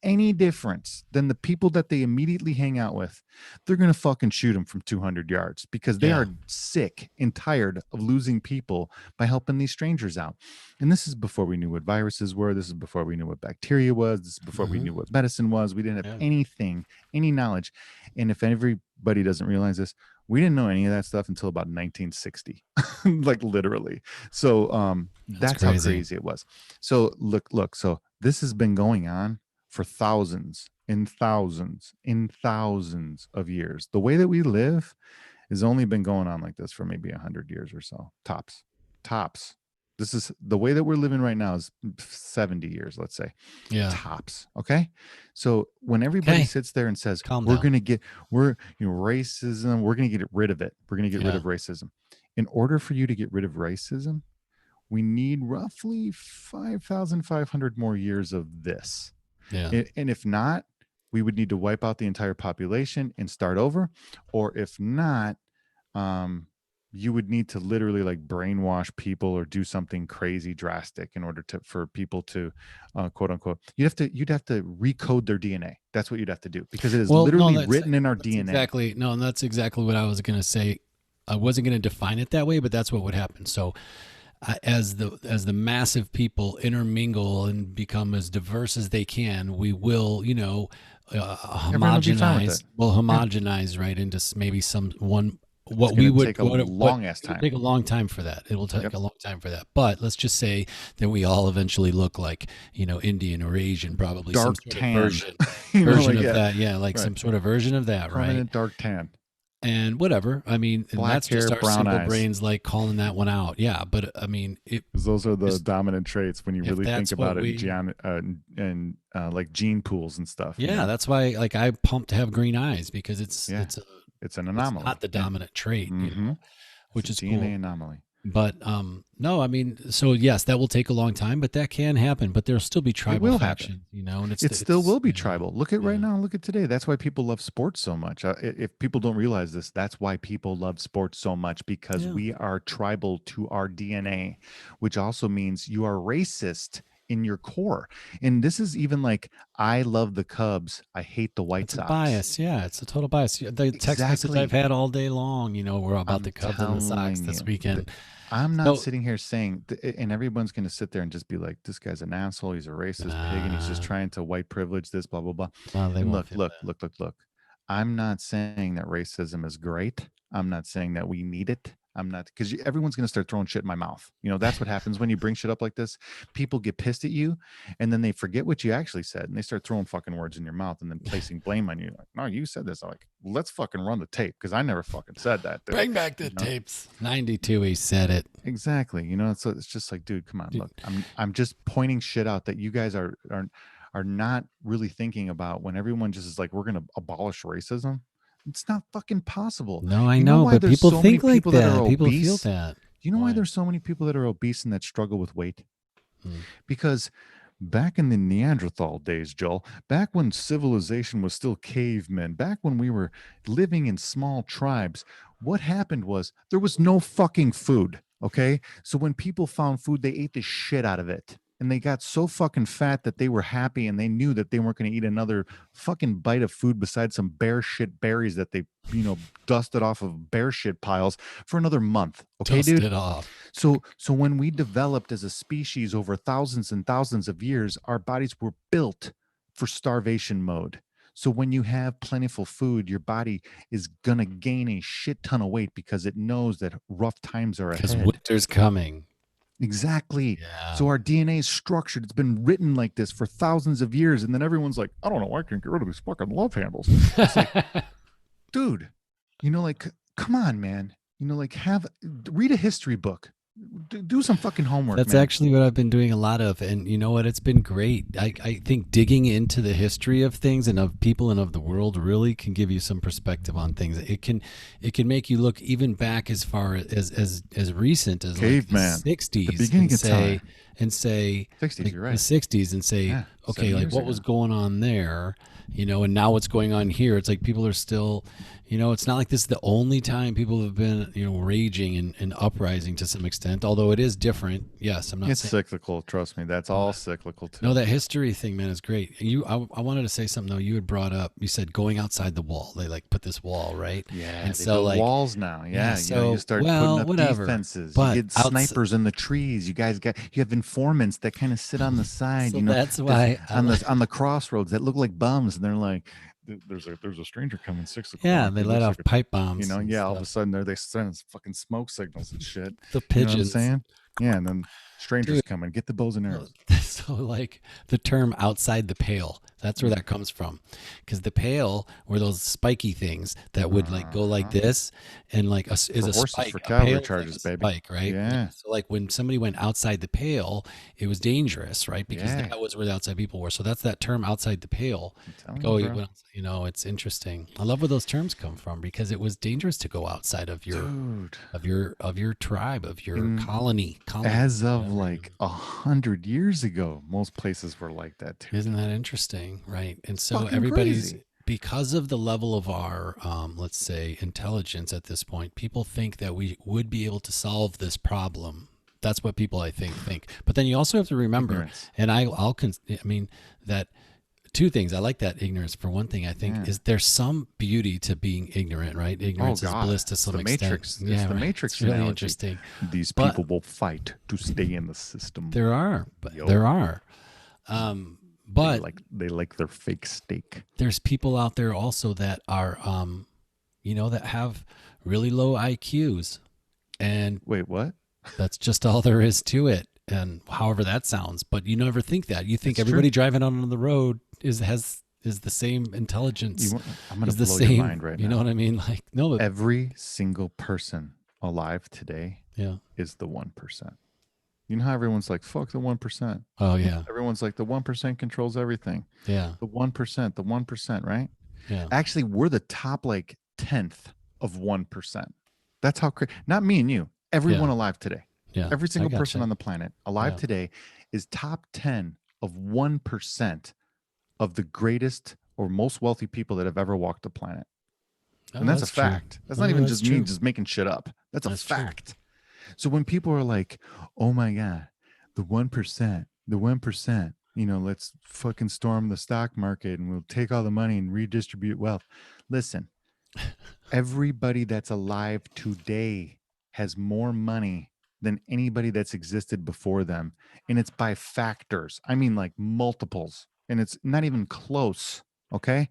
any difference than the people that they immediately hang out with, they're going to fucking shoot them from 200 yards because they are sick and tired of losing people by helping these strangers out. And this is before we knew what viruses were. This is before we knew what bacteria was. This is before we knew what medicine was. We didn't have anything, any knowledge. And if everybody doesn't realize this, we didn't know any of that stuff until about 1960, like literally. So that's how crazy it was. So look. So This has been going on for thousands and thousands and thousands of years. The way that we live has only been going on like this for maybe 100 years or so, tops. Tops. This is the way that we're living right now is 70 years, let's say, Yeah. tops. Okay. So when everybody Okay. sits there and says, Calm we're down. going to get, racism, we're going to get rid of it. We're going to get rid Yeah. of racism. In order for you to get rid of racism, we need roughly 5,500 more years of this. Yeah. And if not, we would need to wipe out the entire population and start over. Or if not, um, you would need to literally like brainwash people or do something crazy drastic in order to for people to quote unquote you'd have to recode their DNA. That's what you'd have to do because it is Well, no, literally written in our that's DNA. exactly no, and that's exactly what I was going to say. I wasn't going to define it that way, but that's what would happen. So, as the massive people intermingle and become as diverse as they can, we will, Everyone will be fine with it. homogenize. We'll Yeah. homogenize right into maybe some one. It's What we going to would take a what long ass it would time. take a long time for that. It will take Yep. a long time for that. But let's just say that we all eventually look like Indian or Asian, probably some Dark sort of tan. version Like, of yeah, that. Yeah, like right. some sort of version of that, right? Permanent dark tan. And whatever. I mean, and Black that's just hair, our brown simple eyes. brains like calling that one out. Yeah, but I mean, Because those are the just dominant traits when you if really think that's what about it we and like gene pools and stuff, yeah, that's why like I pumped to have green eyes because Yeah. It's an it's not anomaly. the Yeah. dominant trait, Mm-hmm. It's which a is DNA cool. anomaly. But no, I mean, so yes, that will take a long time, but that can happen. But there'll still be It tribal will happen. factions, and It still will be yeah, tribal. Look at right yeah, now. Look at today. That's why people love sports so much. If people don't realize this, that's why people love sports so much because yeah. we are tribal to our DNA, which also means you are racist in your core. And this is even like, I love the Cubs. I hate the White It's a Sox. bias. Yeah, it's a total bias. The text message I've Exactly. had all day long, were about the I'm Cubs and the Sox telling this you. weekend. I'm not So, sitting here saying, and everyone's going to sit there and just be like, this guy's an asshole. He's a racist pig and he's just nah, trying to white privilege this, blah, blah, blah. well, they And won't look, feel look, that. look, look, look. I'm not saying that racism is great. I'm not saying that we need it. I'm not, because everyone's going to start throwing shit in my mouth. That's what happens when you bring shit up like this. People get pissed at you and then they forget what you actually said and they start throwing fucking words in your mouth and then placing blame on you. Like, no, you said this. I'm like, let's fucking run the tape because I never fucking said that, dude. Bring back the tapes. 92, he said it. Exactly. So it's just like, dude, come on, look. I'm just pointing shit out that you guys are not really thinking about when everyone just is like, we're gonna abolish racism. It's not fucking possible. No, I You know know, why but there's people so many think like people that are that. People feel obese? that. You know why Why? there's so many people that are obese and that struggle with weight? Hmm. Because back in the Neanderthal days, Joel, back when civilization was still cavemen, back when we were living in small tribes, what happened was there was no fucking food. Okay. So when people found food, they ate the shit out of it. And they got so fucking fat that they were happy and they knew that they weren't going to eat another fucking bite of food besides some bear shit berries that they, dusted off of bear shit piles for another month. Okay, Dust dude? it off. So when we developed as a species over thousands and thousands of years, our bodies were built for starvation mode. So when you have plentiful food, your body is gonna gain a shit ton of weight because it knows that rough times are Because ahead. winter's coming. Exactly. Yeah. So our DNA is structured. It's been written like this for thousands of years. And then everyone's like, I don't know, I can get rid of these fucking love handles. It's like, dude, like, come on, man. Like, read a history book. Do some fucking homework, That's man. actually what I've been doing a lot of. And you know what? It's been great. I think digging into the history of things and of people and of the world really can give you some perspective on things. It can make you look even back as far as recent as like the Caveman, the 60s beginning of time. and say 60s, like you're the right. 60s and say, Yeah, okay, 7 like years what ago. was going on there, and now what's going on here. It's like people are still, it's not like this is the only time people have been, raging and uprising to some extent, although it is different. Yes, I'm not It's saying. cyclical. Trust me. That's all cyclical No, too. that history thing, man, is great. I wanted to say something though. You had brought up. You said going outside the wall. They like put this wall, right? Yeah, And they so build like, walls now. yeah. Yeah, you So start putting well, up whatever. defenses. You But get outs. snipers in the trees. You have informants that kind of sit on the side. So that's that why I on like. the crossroads that look like bums, and they're like, there's a stranger coming 6 o'clock. Yeah, they He let looks off like pipe bombs and yeah. All of a stuff. sudden, they send fucking smoke signals and shit. The You know what I'm pigeons. saying? Yeah, and then strangers Dude, come and get the bows and so, arrows. so like the term outside the pale, that's where Mm. that comes from. Because the pale were those spiky things that would like go like Uh-huh. this, and like is For a horses, spike. for A cavalry pale is like a charges, baby. spike, right? Yeah. Yeah. So like when somebody went outside the pale, it was dangerous, right? Because Yeah. that was where the outside people were. So that's that term outside the pale. I'm Like, telling you, oh, bro. it's interesting. I love where those terms come from because it was dangerous to go outside of your Dude. tribe, of your In colony, as of whatever. like 100 years ago, most places were like that too, Isn't that dude. interesting? Right. And so Fucking everybody's, crazy. because of the level of our, let's say, intelligence at this point, people think that we would be able to solve this problem. That's what people, I think. But then you also have to remember, Ignorance. and I mean, that two things. I like that ignorance. For one thing, I think Yeah. is there's some beauty to being ignorant, right? Oh Ignorance is God. bliss to It's some the extent. Matrix. It's Yeah, the right. It's Matrix really analogy. interesting. These But people will fight to stay in the system. there Yo. are. They But they like their fake steak. there's people out there also that are, that have really low IQs, and Wait, what? that's just all there is to it. And however that sounds, but you never think that. You think It's true. everybody driving on the road is the same intelligence, I'm gonna is the blow your same. mind right You know now. what I mean? Like no, but Every single person alive today yeah. is the 1%. You know how everyone's like, fuck the 1%. Oh Yeah, yeah, everyone's like, the 1% controls everything. yeah, The 1%, right? yeah, Actually, we're the top like 10th of 1%. That's how crazy. Not me and you, everyone yeah, alive today. yeah. Every I single person gotcha. on the planet alive Yeah. today is top 10 of 1% of the greatest or most wealthy people that have ever walked the planet. And Oh, that's a that's true. fact. That's not Oh, even that's just me true. just making shit up. That's a That's true. fact. So when people are like, "Oh my god, the 1%, let's fucking storm the stock market and we'll take all the money and redistribute wealth." Listen, everybody that's alive today has more money than anybody that's existed before them, and it's by factors. I mean like multiples, and it's not even close, okay?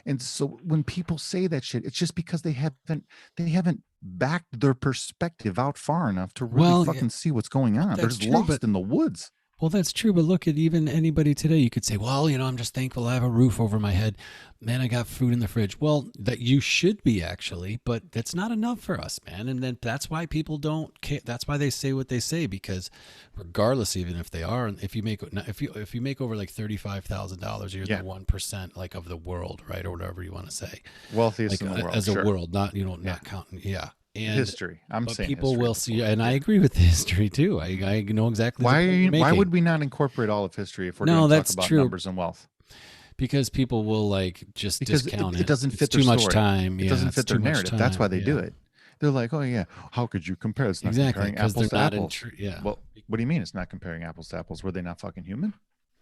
And so when people say that shit, it's just because they haven't backed their perspective out far enough to really Well, yeah, fucking see what's going well, on. They're that's just true, but lost in the woods. well, that's true, but look at even anybody today. You could say, well, I'm just thankful I have a roof over my head. Man, I got food in the fridge. Well, that you should be actually, but that's not enough for us, man. And then that's why people don't care. That's why they say what they say, because regardless, even if they are, if you make over like $35,000, you're in Yeah, the 1% like of the world, right, or whatever you want to say, wealthiest like in the world, as a sure. world, not Yeah, not counting, yeah. And history. I'm but saying people history will see, before. and I Yeah. agree with history too. I know exactly the point you're Why would making. we not incorporate all of history if we're going No, to talk that's about true, numbers and wealth? because people will like just Because discount it it. doesn't It's fit their too much story. time. It Yeah, doesn't it's fit their too much narrative. That's why time. they do Yeah, it. They're like, oh yeah, how could you compare? It's not exactly, comparing because they're apples to not in. apples. Yeah, Well, what do you mean it's not comparing apples to apples? Were they not fucking human?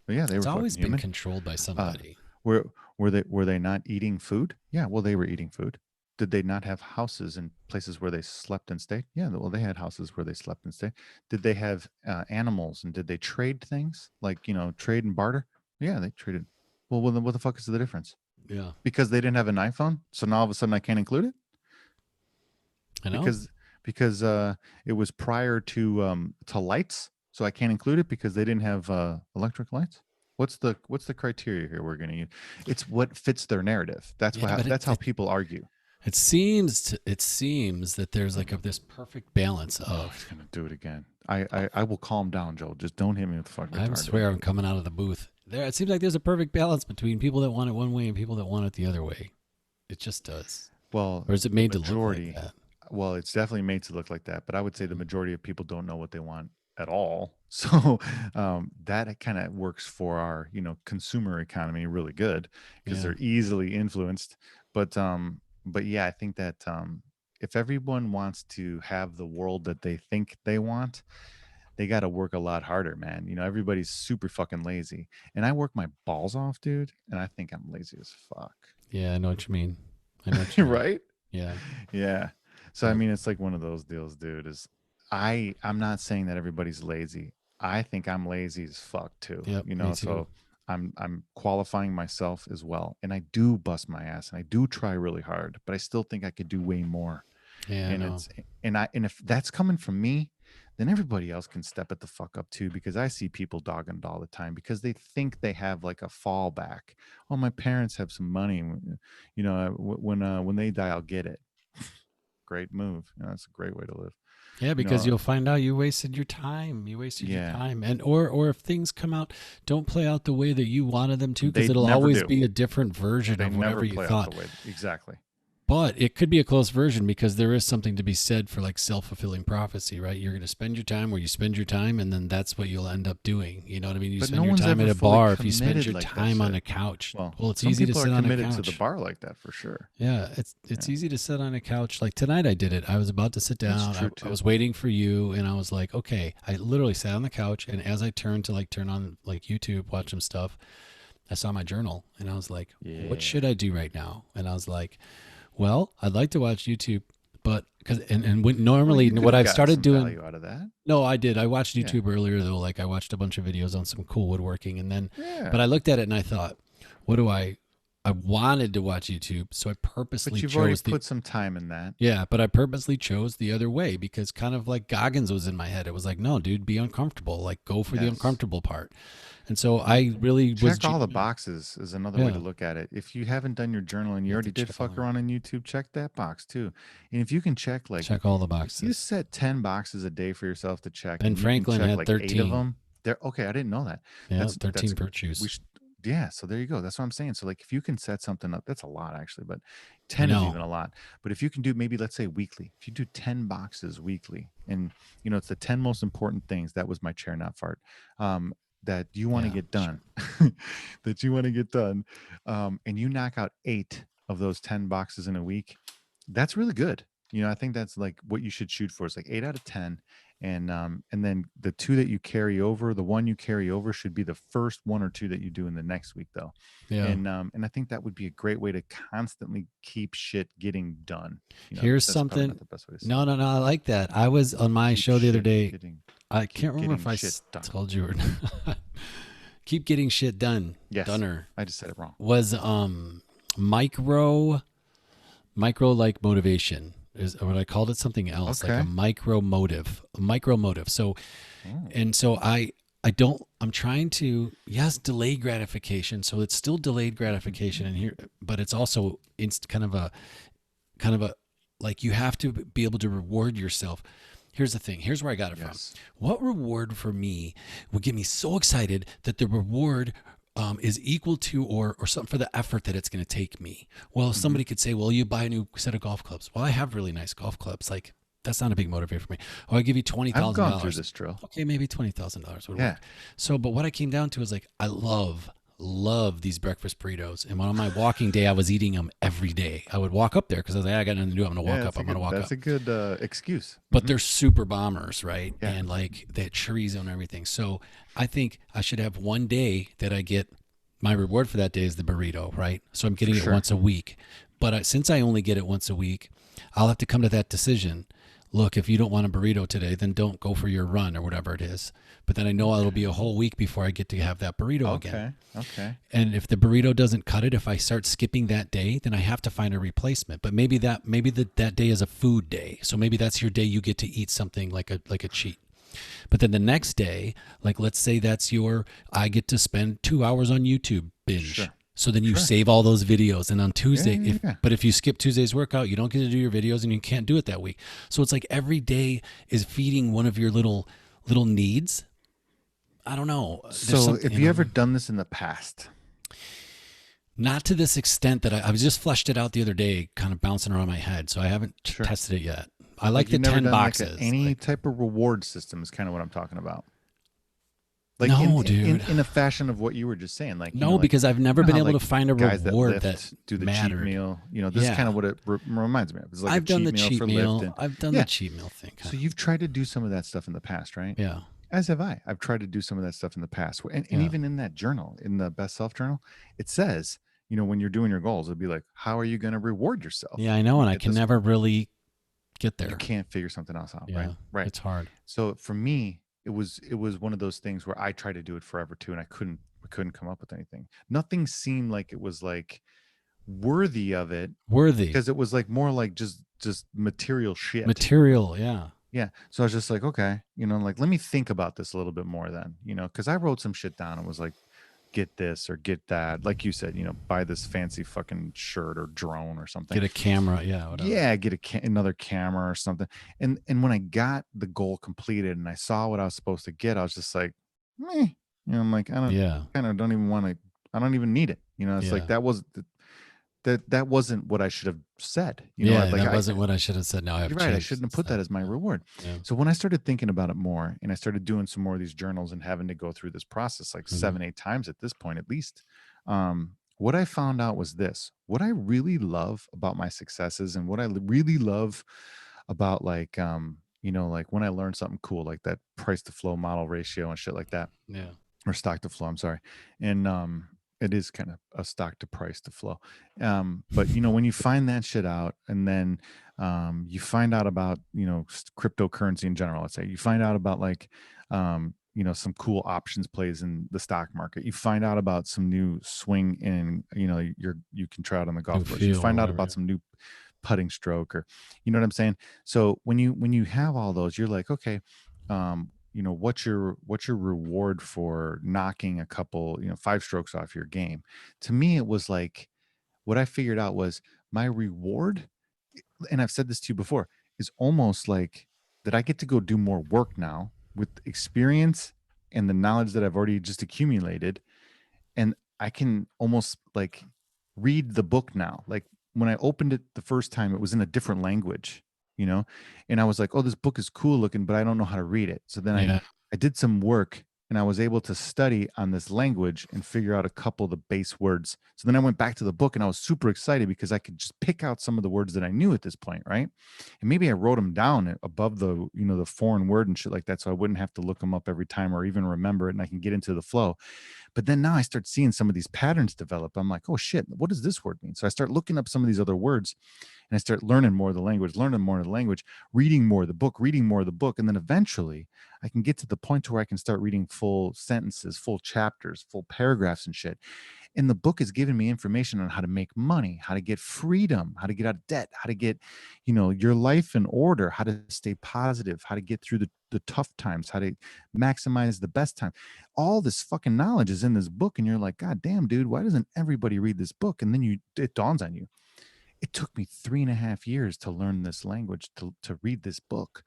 Well, yeah, they it's were always fucking been human. controlled by Uh, somebody. were they not eating food? Yeah, well, they were eating food. Did they not have houses and places where they slept and stayed? Yeah, well, they had houses where they slept and stayed. Did they have animals and did they trade things like trade and barter? Yeah, they traded. Well, then what the fuck is the difference? Yeah, Because they didn't have an iPhone, so now all of a sudden I can't include it I know. because it was prior to lights, so I can't include it because they didn't have electric lights. What's the criteria here we're going to use? It's what fits their narrative. That's Yeah, what but that's how people argue. it seems that there's like this perfect balance Oh, he's of. gonna do it again. I will calm down, Joel. Just don't hit me with the fucking I retarded. swear I'm coming out of the booth. There, it seems like there's a perfect balance between people that want it one way and people that want it the other way. It just does. Well, Or is it the made to look like majority. that? Well, it's definitely made to look like that, but I would say the Mm. majority of people don't know what they want at all. So that kind of works for our consumer economy really good because Yeah. they're easily influenced. But yeah, I think that if everyone wants to have the world that they think they want, they got to work a lot harder, man. Everybody's super fucking lazy, and I work my balls off, dude, and I think I'm lazy as fuck. Yeah, I know what you mean. I know what you mean. Right? Yeah. Yeah. So I Well, mean, it's like one of those deals, dude. Is I'm not saying that everybody's lazy. I think I'm lazy as fuck too. yep, me too. So I'm qualifying myself as well, and I do bust my ass and I do try really hard, but I still think I could do way more. Yeah, I And know. it's and if that's coming from me, then everybody else can step it the fuck up too. Because I see people dogging it all the time because they think they have like a fallback. Oh, my parents have some money. When they die, I'll get it. Great move. That's a great way to live. Yeah, You because know, you'll find out you wasted your time. You wasted your yeah, time. And or if things come out don't play out the way that you wanted them to, because they it'll never always do. be a different version They of never whatever you play out the thought. way exactly. But it could be a close version, because there is something to be said for like self-fulfilling prophecy, right? You're going to spend your time where you spend your time, and then that's what you'll end up doing. You know what I mean? You But spend no your one's time ever at a fully bar if you spend committed your like that time on shit. a couch. Well, Well, it's some easy to people are sit on a committed to the couch. bar like that for sure. Yeah, it's Yeah, easy to sit on a couch. Like tonight I did it. I was about to sit that's down. true I too. was waiting for you, and I was like, okay. I literally sat on the couch, and as I turned to like turn on like YouTube, watch some stuff, I saw my journal, and I was like, what Yeah. should I do right now? And I was like, well, I'd like to watch YouTube, but because and when Well, normally you could what have I've gotten started some doing. value out of that. No, I did. I watched Yeah. YouTube earlier though. Like I watched a bunch of videos on some cool woodworking, and then, Yeah. but I looked at it and I thought, what do I wanted to watch YouTube, so I But purposely you've already chose the. put some time in that. Yeah, but I purposely chose the other way because kind of like Goggins was in my head. It was like, no, dude, be uncomfortable. Like, go for the Yes. uncomfortable part. And so I really was. Check all the boxes is another way to Yeah. look at it. If you haven't done your journal and you You have to already did check all fuck them. around on YouTube, check that box too. And if you can check like Check all the if you boxes. set 10 boxes a day for yourself to check Ben and you can Franklin check had like 8 of 13. them, they're okay. I didn't know that. Yeah, That's 13 we virtues. should yeah, so there you go. That's what I'm saying. So like if you can set something up, that's a lot actually, but I 10 is know. even a lot. But if you can do maybe let's say weekly, if you do 10 boxes weekly and it's the 10 most important things, that was my chair not fart. Um that you want to Yeah, get sure. done that you want to get done and you knock out 8 of those 10 boxes in a week, that's really good. I think that's like what you should shoot for is like 8 out of 10. And then the two that you carry over, the one you carry over should be the first one or two that you do in the next week though. Yeah. And I think that would be a great way to constantly keep shit getting done. Here's That's probably something. not the best way to say No, it. no, no. I like that. I was on my Keep show the other shit day. getting I keep can't remember getting if I shit done. told you or not. Keep getting shit done. Yes. Dunner I just said it wrong. was micro like motivation is what I called it, something else like Okay. a micro motive. So Oh, and so I'm trying to, yes, delay gratification. So it's still delayed gratification in here, but it's also kind of a like you have to be able to reward yourself. Here's the thing. Here's where I got it from. yes. What reward for me would get me so excited that the reward is equal to or something for the effort that it's going to take me? Well, Hmm. somebody could say, well, you buy a new set of golf clubs. Well, I have really nice golf clubs. Like that's not a big motivator for me. Oh, I give you twenty I've thousand gone through dollars. this drill. Okay, maybe $20,000 would Yeah. work. So, but what I came down to is like I love these breakfast burritos. And on my walking day, I was eating them every day. I would walk up there because I was like, I got nothing to do. I'm gonna walk Yeah, up. I'm gonna walk that's up. a good excuse. But they're super bombers, right? Yeah. And like that chorizo and everything. So I think I should have one day that I get my reward for that day is the burrito, right? So I'm getting it Sure. once a week. But since I only get it once a week, I'll have to come to that decision. Look, if you don't want a burrito today, then don't go for your run or whatever it is. But then I know it'll be a whole week before I get to have that burrito again. Okay. Okay. And if the burrito doesn't cut it, if I start skipping that day, then I have to find a replacement. But maybe that day is a food day. So maybe that's your day you get to eat something like a cheat. But then the next day, like let's say I get to spend 2 hours on YouTube binge. Sure. So then you Sure. save all those videos, and on Tuesday, Yeah. but if you skip Tuesday's workout, you don't get to do your videos, and you can't do it that week. So it's like every day is feeding one of your little needs. I don't know. There's So, something, have you ever done this in the past? not to this extent that I was just fleshed it out the other day, kind of bouncing around my head. So I haven't Sure. tested it yet. I like the you've never 10 done boxes. any Like, type of reward system is kind of what I'm talking about. Like no, dude. in a fashion of what you were just saying, like No, because I've never been how, able like, to find a guys reward that that lift do the mattered. cheat meal. This is kind Yeah. of what it reminds me of. It's like I've a done the cheat meal cheat for meal. lifting. I've done Yeah. the cheat meal thing. So you've tried to do some of that stuff in the past, right? Yeah. As have I. I've tried to do some of that stuff in the past. And Yeah. even in that journal, in the best self journal, it says, when you're doing your goals, it'd be like, how are you going to reward yourself? Yeah, I know. when And you I get can this never one? really get You there. can't figure something else out, right? Yeah. Right. It's hard. So for me, it was one of those things where I tried to do it forever too, and I couldn't come up with anything. Nothing seemed like it was like worthy of it Worthy. because it was like more like just material shit. Material. Yeah. Yeah. So I was just like, okay, like let me think about this a little bit more then, because I wrote some shit down and was like, get this or get that. Like you said, buy this fancy fucking shirt or drone or something. Get a camera, yeah, whatever. Yeah, get another camera or something. And when I got the goal completed and I saw what I was supposed to get, I was just like, meh. I'm like, I don't Yeah, kind of don't even want to. I don't even need it. It's like yeah, that wasn't what I should have said. yeah. Like That wasn't what I should have said. Now I've you're right. I changed shouldn't have put that instead. as my reward. Yeah, So when I started thinking about it more and I started doing some more of these journals and having to go through this process like yeah. 7, 8 times at this point, at least, what I found out was this: what I really love about my successes and what I really love about like when I learned something cool, like that price to flow model ratio and shit like that, Yeah. or stock to flow, I'm sorry. And it is kind of a stock to price to flow. But when you find that shit out, and then you find out about cryptocurrency in general, let's say you find out about like some cool options plays in the stock market, you find out about some new swing in you can try out on the New golf course, you feel or find out whatever. about Yeah. some new putting stroke, or you know what I'm saying. So when you have all those, you're like, okay, what's your reward for knocking a couple, 5 strokes off your game. To me, it was like, what I figured out was my reward, and I've said this to you before, is almost like that I get to go do more work now with experience and the knowledge that I've already just accumulated, and I can almost like read the book now. Like when I opened it the first time, it was in a different language, you know, and I was like, "Oh, this book is cool looking, but I don't know how to read it." So then I Yeah. I did some work and I was able to study on this language and figure out a couple of the base words. So then I went back to the book and I was super excited because I could just pick out some of the words that I knew at this point, right? And maybe I wrote them down above the foreign word and shit like that, so I wouldn't have to look them up every time or even remember it, and I can get into the flow. But then now I start seeing some of these patterns develop. I'm like, oh shit, what does this word mean? So I start looking up some of these other words and I start learning more of the language, reading more of the book, And then eventually I can get to the point to where I can start reading full sentences, full chapters, full paragraphs and shit. And the book is giving me information on how to make money, how to get freedom, how to get out of debt, how to get, your life in order, how to stay positive, how to get through the tough times, how to maximize the best time. All this fucking knowledge is in this book. And you're like, God damn, dude, why doesn't everybody read this book? And then it dawns on you. It took me 3.5 years to learn this language, to read this book.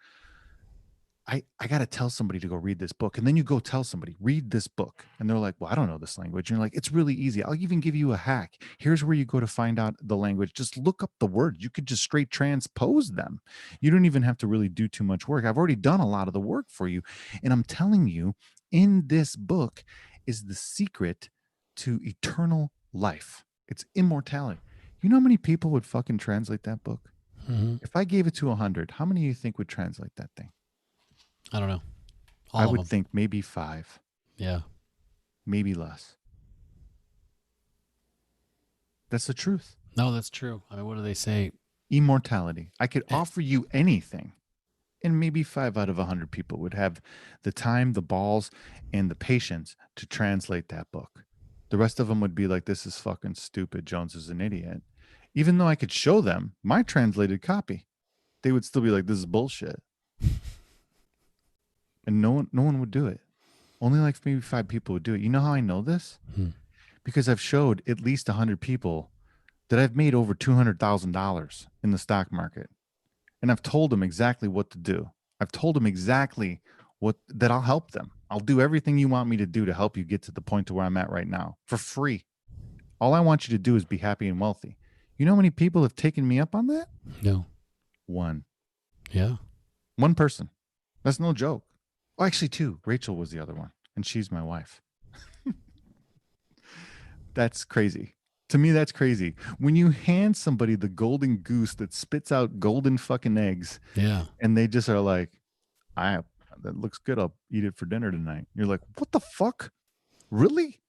I got to tell somebody to go read this book. And then you go tell somebody, read this book. And they're like, well, I don't know this language. And you're like, it's really easy. I'll even give you a hack. Here's where you go to find out the language. Just look up the words. You could just straight transpose them. You don't even have to really do too much work. I've already done a lot of the work for you. And I'm telling you, in this book is the secret to eternal life. It's immortality. You know how many people would fucking translate that book? Hmm. If I gave it to 100, how many do you think would translate that thing? I don't know. I All of would them. think maybe 5, Yeah. maybe less. That's the truth. No, that's true. I mean, what do they say? Immortality. I could Eh, offer you anything, and maybe 5 out of 100 people would have the time, the balls, and the patience to translate that book. The rest of them would be like, this is fucking stupid. Jones is an idiot. Even though I could show them my translated copy, they would still be like, this is bullshit. And no one would do it. Only like maybe 5 people would do it. You know how I know this? hmm. Because I've showed at least 100 people that I've made over $200,000 in the stock market. And I've told them exactly what to do. I've told them exactly that I'll help them. I'll do everything you want me to do to help you get to the point to where I'm at right now for free. All I want you to do is be happy and wealthy. You know how many people have taken me up on that? No. One. Yeah. One person. That's no joke. Oh, actually, two. Rachel was the other one, and she's my wife. That's crazy. To me, that's crazy. When you hand somebody the golden goose that spits out golden fucking eggs, Yeah. and they just are like, I that looks good. I'll eat it for dinner tonight. You're like, what the fuck? Really?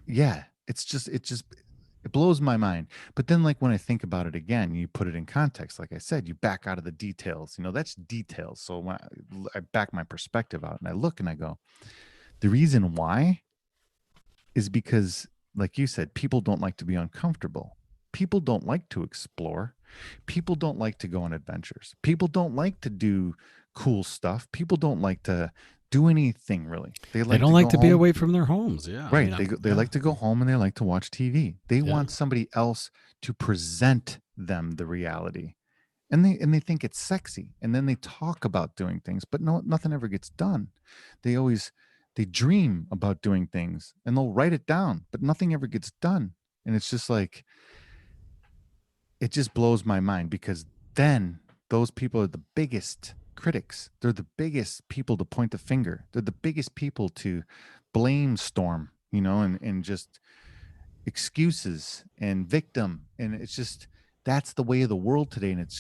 Yeah. It blows my mind. But then, like, when I think about it again, you put it in context. Like I said, you back out of the details. That's details. So when I back my perspective out and I look and I go, the reason why is because, like you said, people don't like to be uncomfortable. People don't like to explore. People don't like to go on adventures. People don't like to do cool stuff. People don't like to do anything really. They They like don't to like go to be home. away from their homes. Yeah. I Right. mean, They yeah. like to go home and they like to watch TV. They Yeah. want somebody else to present them the reality. And they think it's sexy. And then they talk about doing things, but no, nothing ever gets done. They always they dream about doing things and they'll write it down, but nothing ever gets done. And it's just like it just blows my mind because then those people are the biggest critics. They're the biggest people to point the finger. They're the biggest people to blame storm, and just excuses and victim. And it's just that's the way of the world today. And it's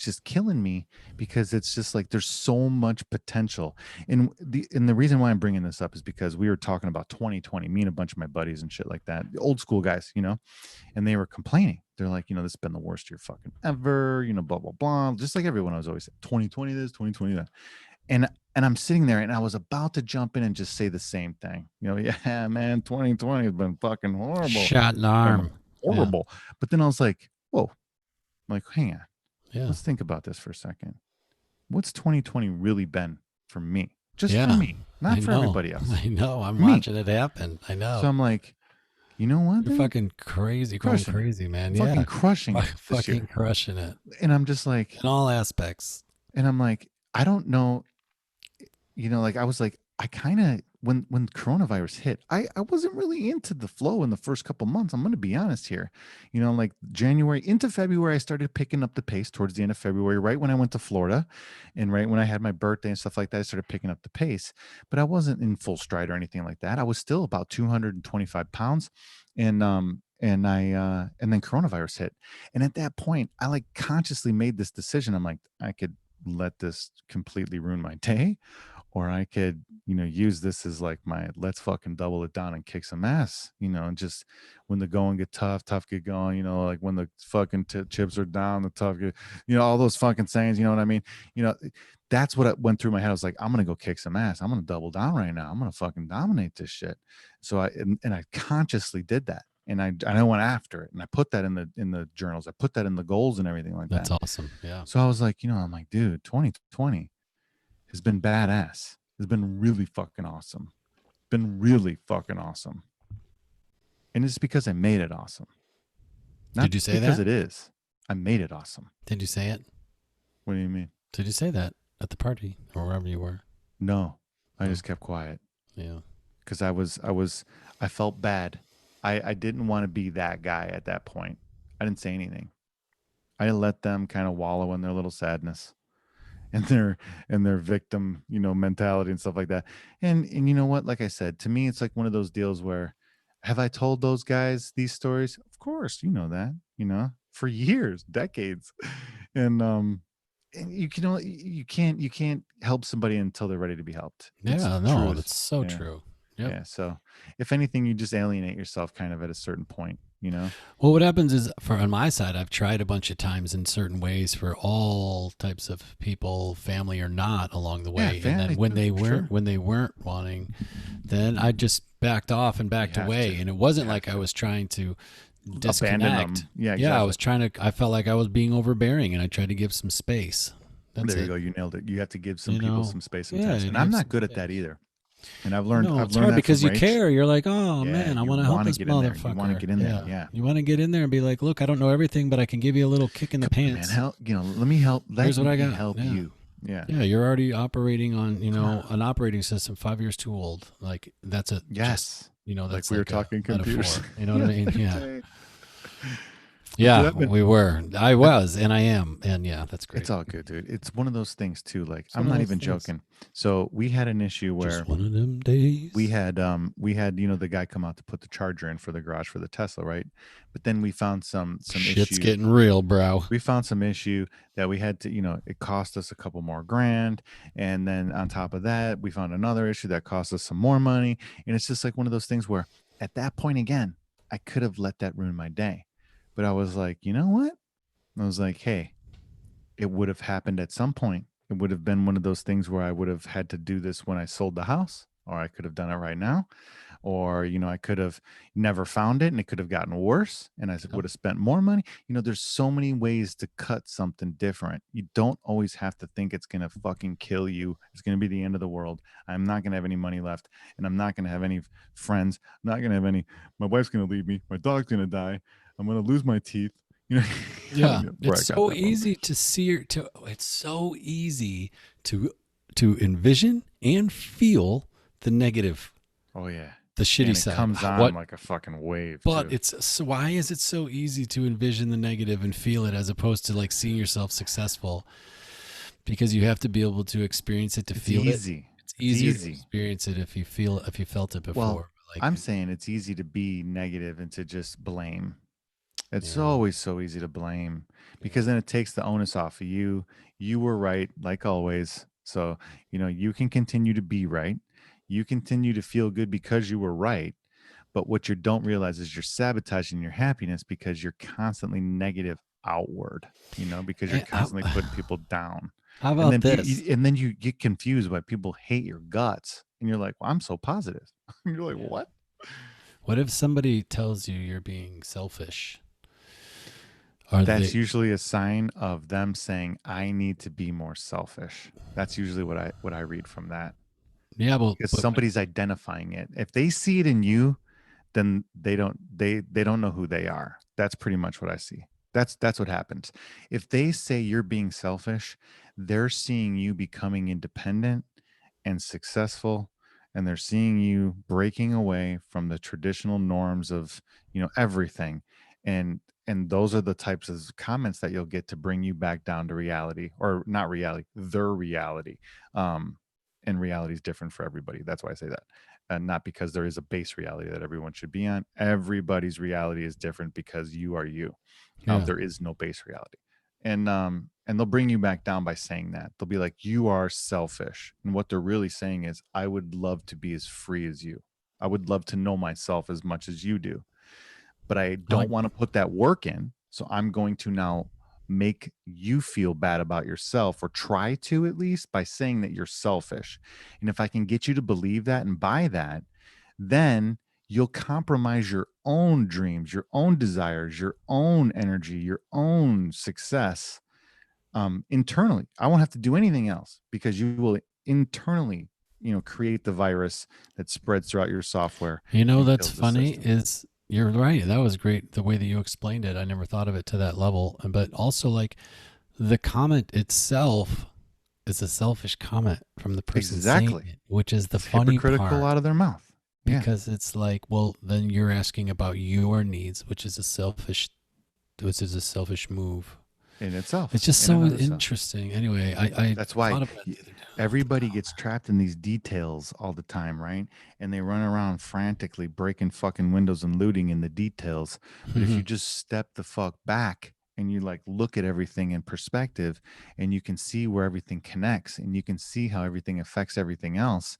just killing me because it's just like there's so much potential. And the reason why I'm bringing this up is because we were talking about 2020, me and a bunch of my buddies and shit like that, the old school guys, and they were complaining. They're like, this has been the worst year fucking ever, blah, blah, blah. Just like everyone was always saying, 2020 this, 2020 that. And I'm sitting there and I was about to jump in and just say the same thing. Yeah, man, 2020 has been fucking horrible. Shot in the Been arm. Yeah. horrible. But then I was like, whoa, I'm like, hang on. Yeah. Let's think about this for a second. What's 2020 really been for me? Just for Yeah. me, I not for know. everybody else. I know. I'm Me. watching it happen. I So know. I'm like, you know what, You're dude? fucking crazy, going Crushing it. crazy, man. Fucking Yeah. crushing it this Fucking year. crushing it And I'm just like, in all aspects. I don't know, like I was like, I kind of when coronavirus hit, I wasn't really into the flow in the first couple months. I'm gonna be honest here. Like January into February, I started picking up the pace towards the end of February, right when I went to Florida and right when I had my birthday and stuff like that, I started picking up the pace. But I wasn't in full stride or anything like that. I was still about 225 pounds. And then coronavirus hit. And at that point, I like consciously made this decision. I'm like, I could let this completely ruin my day, or I could, use this as like my let's fucking double it down and kick some ass, and just when the going get tough get going, like when the fucking chips are down, the tough get, all those fucking sayings, you know what I mean? You know, that's what went through my head. I was like, I'm gonna go kick some ass. I'm gonna double down right now. I'm gonna fucking dominate this shit. So I consciously did that. And I went after it and I put that in the journals. I put that in the goals and everything like That's that. awesome. Yeah. So I was like, I'm like, dude, 2020 has been badass. It's been really fucking awesome. Been really fucking awesome. And it's because I made it awesome. Not Did you say because that? it is. I made it awesome. Did you say it? What do you mean? Did you say that at the party or wherever you were? No. I Oh. just kept quiet. Yeah. Because I felt bad. I didn't want to be that guy at that point. I didn't say anything. I let them kind of wallow in their little sadness and their victim, mentality and stuff like that. And you know what? Like I said, to me, it's like one of those deals where have I told those guys these stories? Of course, you know that, for years, decades. And you can't help somebody until they're ready to be helped. It's Yeah. the No, truth. that's so Yeah. true. Yep. Yeah. So if anything, you just alienate yourself kind of at a certain point. Well, what happens is, for on my side, I've tried a bunch of times in certain ways for all types of people, family or not, along the Yeah, way. And then family when too, they for weren't sure. when they weren't wanting, then I just backed off and backed have away. to. And it wasn't You have like I to. was trying to Abandon disconnect. them. Yeah, Yeah, I exactly. was trying to. I felt like I was being overbearing, and I tried to give some space. That's There you it. go. You nailed it. You have to give some You people know. some space Yeah, sometimes. and And I'm give not some good at that space. either. And I've learned No, I've it's learned hard that from because you Rach. care. You're like, oh Yeah, man, I you want to help want to this get in there. You want to motherfucker. get in there. Yeah, Yeah. you want to get in there and be like, look, I don't know everything, but I can give you a little kick in the Come on, man, pants. help, let me help. Let Here's what I me got. help Yeah. you. Yeah. Yeah, you're already operating on, an operating system 5 years too old. Like that's a just, Yes. that's Like we were like a talking computers. metaphor. You know what I mean? Yeah. Okay. Dude, Yeah, we were. I was, and I am. And yeah, that's it's great. all good, dude. It's one of those things too. Like It's one I'm of not those even things. joking. So we had an issue where Just one of them days. we had the guy come out to put the charger in for the garage for the Tesla, right? But then we found some Shit's issue. getting real, bro. We found some issue that we had to, it cost us a couple more grand. And then on top of that, we found another issue that cost us some more money. And it's just like one of those things where at that point again, I could have let that ruin my day. But I was like, you know what? I was like, hey, it would have happened at some point. It would have been one of those things where I would have had to do this when I sold the house, or I could have done it right now, or I could have never found it and it could have gotten worse and I Yep. would have spent more money. There's so many ways to cut something different. You don't always have to think it's going to fucking kill you. It's going to be the end of the world. I'm not going to have any money left, and I'm not going to have any friends. I'm not going to have any. My wife's going to leave me. My dog's going to die. I'm going to lose my teeth. you know Yeah, Bro, it's I got so that from. easy to see. It's so easy to envision and feel the negative, Oh yeah. the shitty And it side. comes on What? like a fucking wave But too. it's so, why is it so easy to envision the negative and feel it as opposed to like seeing yourself successful? Because you have to be able to experience it to It's feel it. easy. It's It's easier to easy. experience it if you felt it Well, before. Like, I'm saying it's easy to be negative and to just blame. It's yeah, always so easy to blame yeah, because then it takes the onus off of you. You were right, like always. So, you can continue to be right. You continue to feel good because you were right. But what you don't realize is you're sabotaging your happiness because you're constantly negative outward, because you're Eh, how, constantly putting people down. how And about then this? and then you get confused why people hate your guts. And you're like, well, I'm so positive. And you're like, Yeah. what? What if somebody tells you you're being selfish? Are That's they? usually a sign of them saying, I need to be more selfish. That's usually what I read from that. Yeah, well, Because but somebody's identifying it. If they see it in you, then they don't know who they are. That's pretty much what I see. That's what happens. If they say you're being selfish, they're seeing you becoming independent and successful, and they're seeing you breaking away from the traditional norms of everything. And those are the types of comments that you'll get to bring you back down to reality, or not reality, their reality. um and reality is different for everybody. That's why I say that. And not because there is a base reality that everyone should be on. Everybody's reality is different because you are you. yeah, There is no base reality. And they'll bring you back down by saying that. They'll be like, you are selfish. And what they're really saying is, I would love to be as free as you. I would love to know myself as much as you do, but I I like. don't want to put that work in. So I'm going to now make you feel bad about yourself, or try to, at least, by saying that you're selfish. And if I can get you to believe that and buy that, then you'll compromise your own dreams, your own desires, your own energy, your own success, internally. I won't have to do anything else because you will internally, create the virus that spreads throughout your software and That's kills the funny system. is you're right. That was great the way that you explained it. I never thought of it to that level. But also, like, the comment itself is a selfish comment from the person saying Exactly. it, which is the It's funny hypocritical part out of their mouth. Yeah, because it's like, well, then you're asking about your needs, which is a selfish move. in itself, It's just in so and of itself. interesting. Anyway, I That's why thought about it the other day. What the everybody hell? gets trapped in these details all the time, right? And they run around frantically breaking fucking windows and looting in the details. But if you just step the fuck back and you like look at everything in perspective, and you can see where everything connects, and you can see how everything affects everything else,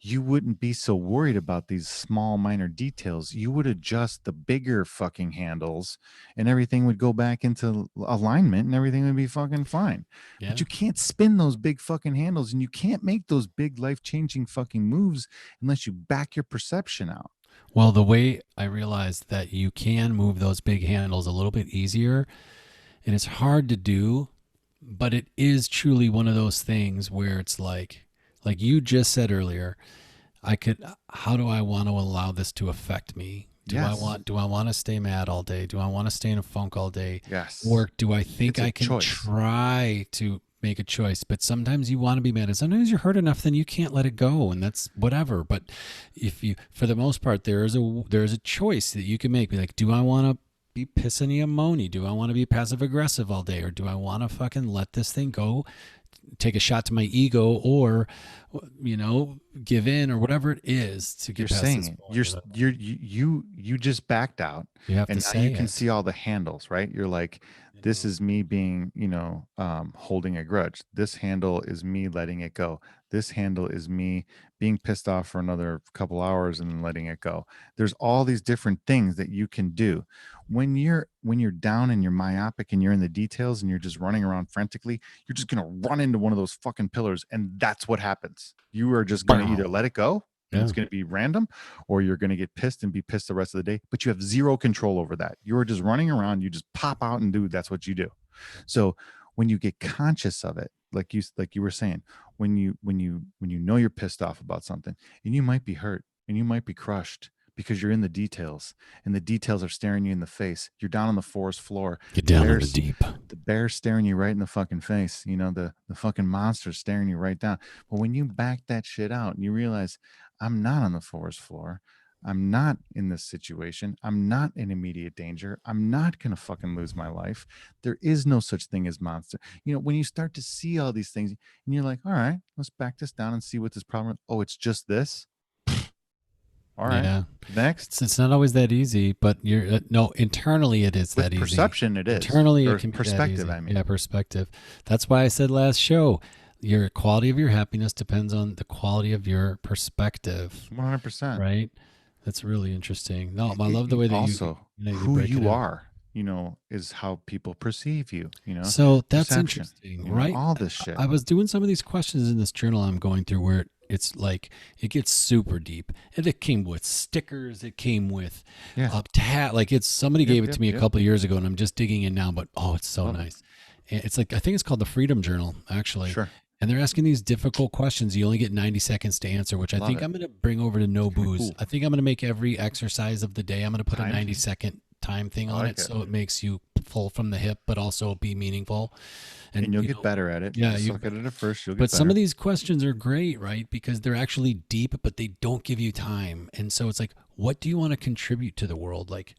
you wouldn't be so worried about these small minor details. You would adjust the bigger fucking handles, and everything would go back into alignment, and everything would be fucking fine. But Yeah. you can't spin those big fucking handles, and you can't make those big life-changing fucking moves unless you back your perception out. Well, the way I realized that you can move those big handles a little bit easier, and it's hard to do, but it is truly one of those things where it's like you just said earlier, how do I want to allow this to affect me? Yes. Do I want to stay mad all day? Do I want to stay in a funk all day? Yes. Or do I think It's a I can choice. try to make a choice? But sometimes you want to be mad, and sometimes you're hurt enough, then you can't let it go, and that's whatever. But if you, for the most part, there is a choice that you can make. Be like, do I want to be pissing you moany? Do I want to be passive aggressive all day, or do I want to fucking let this thing go, take a shot to my ego, or give in, or whatever it is to You're get past saying this it. point. You just backed out, You have to and now say you can it. see all the handles, right? You're like, this is me being, holding a grudge. This handle is me letting it go. This handle is me being pissed off for another couple hours and then letting it go. There's all these different things that you can do when you're down and you're myopic and you're in the details and you're just running around frantically. You're just gonna run into one of those fucking pillars, and that's what happens. You are just gonna either Bow. let it go, and it's Yeah. going to be random, or you're going to get pissed and be pissed the rest of the day, but you have zero control over that. You're just running around, you just pop out and do, that's what you do. So when you get conscious of it, like you were saying, when you know you're pissed off about something, and you might be hurt and you might be crushed because you're in the details, and the details are staring you in the face. You're down on the forest floor. Get The down in the bears deep. the bear's staring you right in the fucking face. The fucking monster's staring you right down. But when you back that shit out and you realize, I'm not on the forest floor, I'm not in this situation, I'm not in immediate danger, I'm not gonna fucking lose my life. There is no such thing as monster. When you start to see all these things and you're like, all right, let's back this down and see what this problem is. Oh, it's just this. All right, Yeah. next. It's not always that easy, but you're no, internally it is that With easy. perception, it is, Internally it or can be that perspective, easy. I mean. Yeah, perspective. That's why I said last show, your quality of your happiness depends on the quality of your perspective, 100%. right? That's really interesting. No, I love the way that Also, you who break it you out. are, is how people perceive you, So that's perception, interesting, right? all this shit. I was doing some of these questions in this journal I'm going through where it's like it gets super deep, and it came with stickers. It came with Yeah. like it's somebody Yep. gave it Yep. to me a Yep. couple of years ago, and I'm just digging in now. But oh, it's so Love it. nice. And it's like I think it's called the Freedom Journal actually, Sure. and they're asking these difficult questions. You only get 90 seconds to answer, which I Love think it. I'm going to bring over to No It's gonna be Booze. cool. I think I'm going to make every exercise of the day. I'm going to put a Timed. 90-second time thing I on like it, it. so it makes you full from the hip, but also be meaningful. And you'll get better at it. Yeah, You suck at it at first, you'll but get some better. of these questions are great, right? Because they're actually deep, but they don't give you time. And so it's like, what do you want to contribute to the world? Like,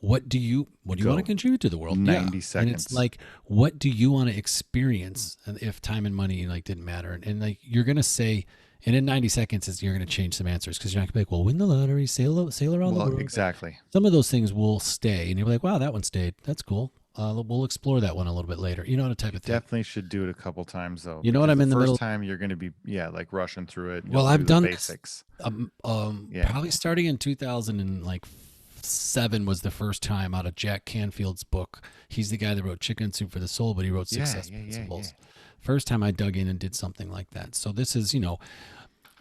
what do you want to Go contribute to the world? Yeah. 90 And it's seconds. like, what do you want to experience? And if time and money like didn't matter, and like you're gonna say, and in 90 seconds, you're gonna change some answers because you're not gonna be like, well, win the lottery, sail around the Well, world. Like, exactly. some of those things will stay, and you're like, wow, that one stayed. That's cool. We'll explore that one a little bit later. You know, the type You of thing. definitely should do it a couple times though, You know what? because I'm the in the first middle. time you're going to be, yeah, like rushing through it. Well, You'll I've do the done this. basics. Yeah. Probably starting in 2007 was the first time out of Jack Canfield's book. He's the guy that wrote Chicken Soup for the Soul, but he wrote Yeah. Success Yeah. Yeah. Yeah. Principles. First time I dug in and did something like that. So this is,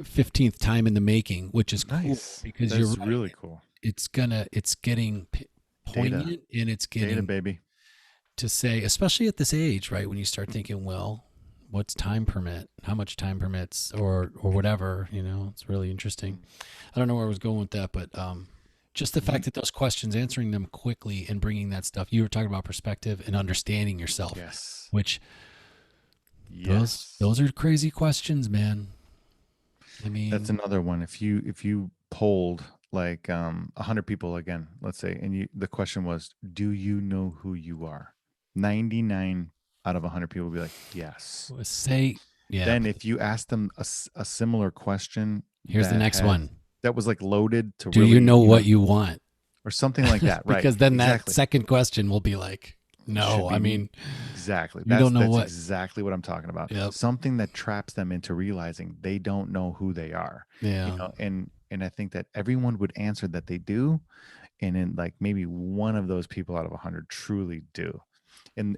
15th time in the making, which is cool Nice. because That's you're right. really cool. It's getting Data. poignant, and it's Data, getting baby. to say, especially at this age, right? When you start thinking, well, what's time permit? How much time permits, or whatever? It's really interesting. I don't know where I was going with that, but just the fact that those questions, answering them quickly and bringing that stuff. You were talking about perspective and understanding yourself, Yes. which Yes. those are crazy questions, man. I mean, That's another one. If you polled like 100 people again, let's say, and the question was, do you know who you are? 99 out of 100 people will be like, yes. say, yeah. Then if you ask them a similar question Here's the next one. that was like loaded to Do really, you know what you want? or something like that, right? Because then that Exactly. second question will be like, Should no, be I mean, exactly. you don't know That's what. exactly what I'm talking about. Yep. Something that traps them into realizing they don't know who they are. Yeah. And I think that everyone would answer that they do, and then like maybe one of those people out of 100 truly do. And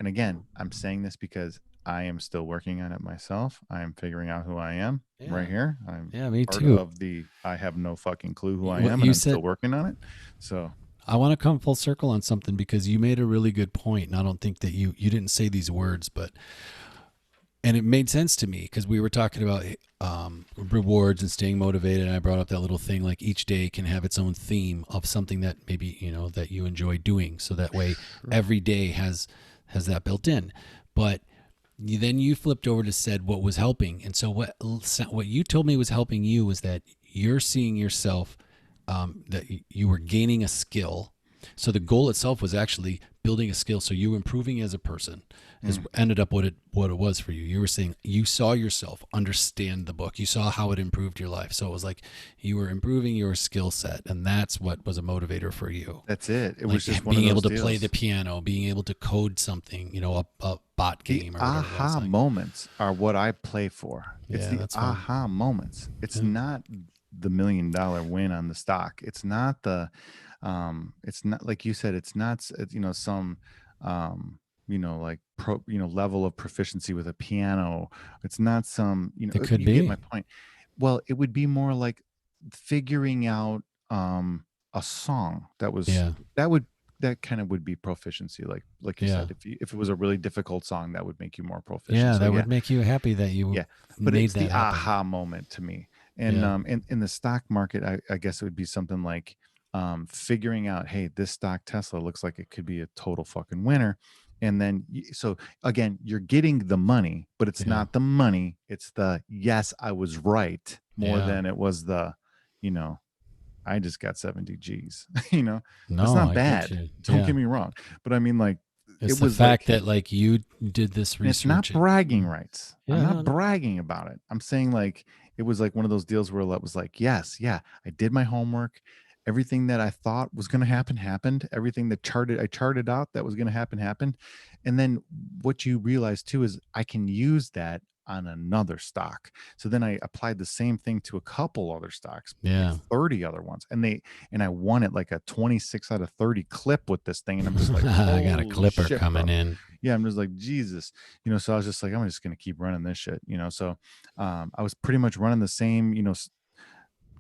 again, I'm saying this because I am still working on it myself. I am figuring out who I am right here. I'm Yeah, me part too. of the I have no fucking clue who I What am, you and I'm said- still working on it. So I want to come full circle on something because you made a really good point, and I don't think that you didn't say these words, and it made sense to me because we were talking about rewards and staying motivated, and I brought up that little thing like each day can have its own theme of something that maybe that you enjoy doing, so that way every day has that built in. But then you flipped over to said what was helping, and so what you told me was helping you was that you're seeing yourself, that you were gaining a skill. So the goal itself was actually building a skill. So you improving as a person is ended up what it was for you. You were saying you saw yourself understand the book. You saw how it improved your life. So it was like you were improving your skill set, and that's what was a motivator for you. that's it. It Like was just one being of able those to play deals. the piano, being able to code something, a bot The game or whatever. it was. aha Like, moments are what I play for. It's Yeah, the that's fun. aha moments. It's Yeah. not the $1 million win on the stock. It's not it's not like you said, it's not some like level of proficiency with a piano. It's not some It could you get be. my point. well, it would be more like figuring out a song that was Yeah. that would that kind of would be proficiency, like you Yeah. said, if it was a really difficult song, that would make you more proficient. Yeah. So That yeah, would make you happy that you yeah, but made it's that the happen. aha moment to me. And Yeah. in the stock market, I guess it would be something like figuring out, hey, this stock Tesla looks like it could be a total fucking winner. And then so again, you're getting the money, but it's Yeah. not the money, it's the yes, I was right, more Yeah. than it was the, you know, I just got 70 G's. You know, that's No, not I get bad. you. Don't Yeah. get me wrong. But I mean, like, It's it the was fact like, that like you did this and it's not research and bragging rights. I'm yeah, no, not no. bragging about it. I'm saying like it was like one of those deals where it was like, yes, yeah, I did my homework. Everything that I thought was going to happen happened. Everything that I charted out that was going to happen happened. And then what you realize too is I can use that on another stock. So then I applied the same thing to a couple other stocks, like Yeah. 30 other ones. And I won it like a 26 out of 30 clip with this thing. And I'm just like, I got a holy clipper shit, coming bro. in. Yeah, I'm just like, Jesus, so I was just like, I'm just gonna keep running this shit, so I was pretty much running the same,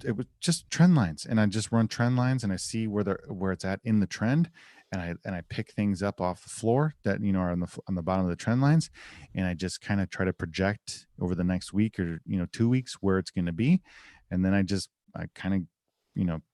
it was just trend lines, and I just run trend lines and I see where it's at in the trend, and I pick things up off the floor that are on the bottom of the trend lines, and I just kind of try to project over the next week or 2 weeks where it's going to be, and then I kind of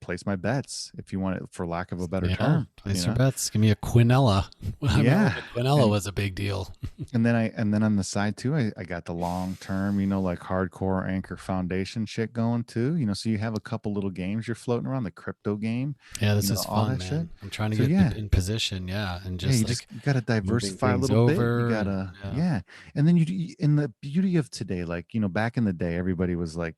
place my bets, if you want it, for lack of a better Yeah. term, Place your bets. Give me a Quinella. I remember yeah. when the Quinella and was a big deal. and then on the side too, I got the long term, like hardcore anchor foundation shit going too. So you have a couple little games you're floating around, the crypto game, Yeah, this is all fun, that shit. man. I'm trying to So get yeah, in position. Yeah. And yeah, just like you gotta moving diversify a things little bit. You over and gotta, yeah. yeah. And then in the beauty of today, like, back in the day, everybody was like,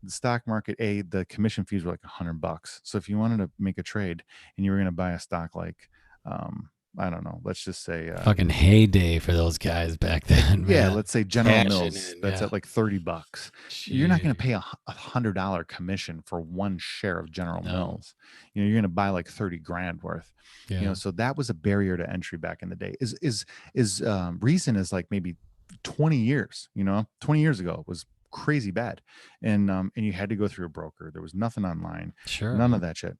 the stock market, the commission fees were like $100. So if you wanted to make a trade and you were gonna buy a stock like, I don't know, let's just say, Fucking heyday for those guys back then, yeah, man. let's say General Cashing Mills, in, that's yeah. at like $30. You're not going to Jeez. pay $100 commission for one share of General No. Mills. You're going to buy like 30 grand worth. Yeah. So that was a barrier to entry back in the day. Is recent as like maybe 20 years. 20 years ago it was crazy bad, and you had to go through a broker. There was nothing online, Sure. none Yeah. of that shit.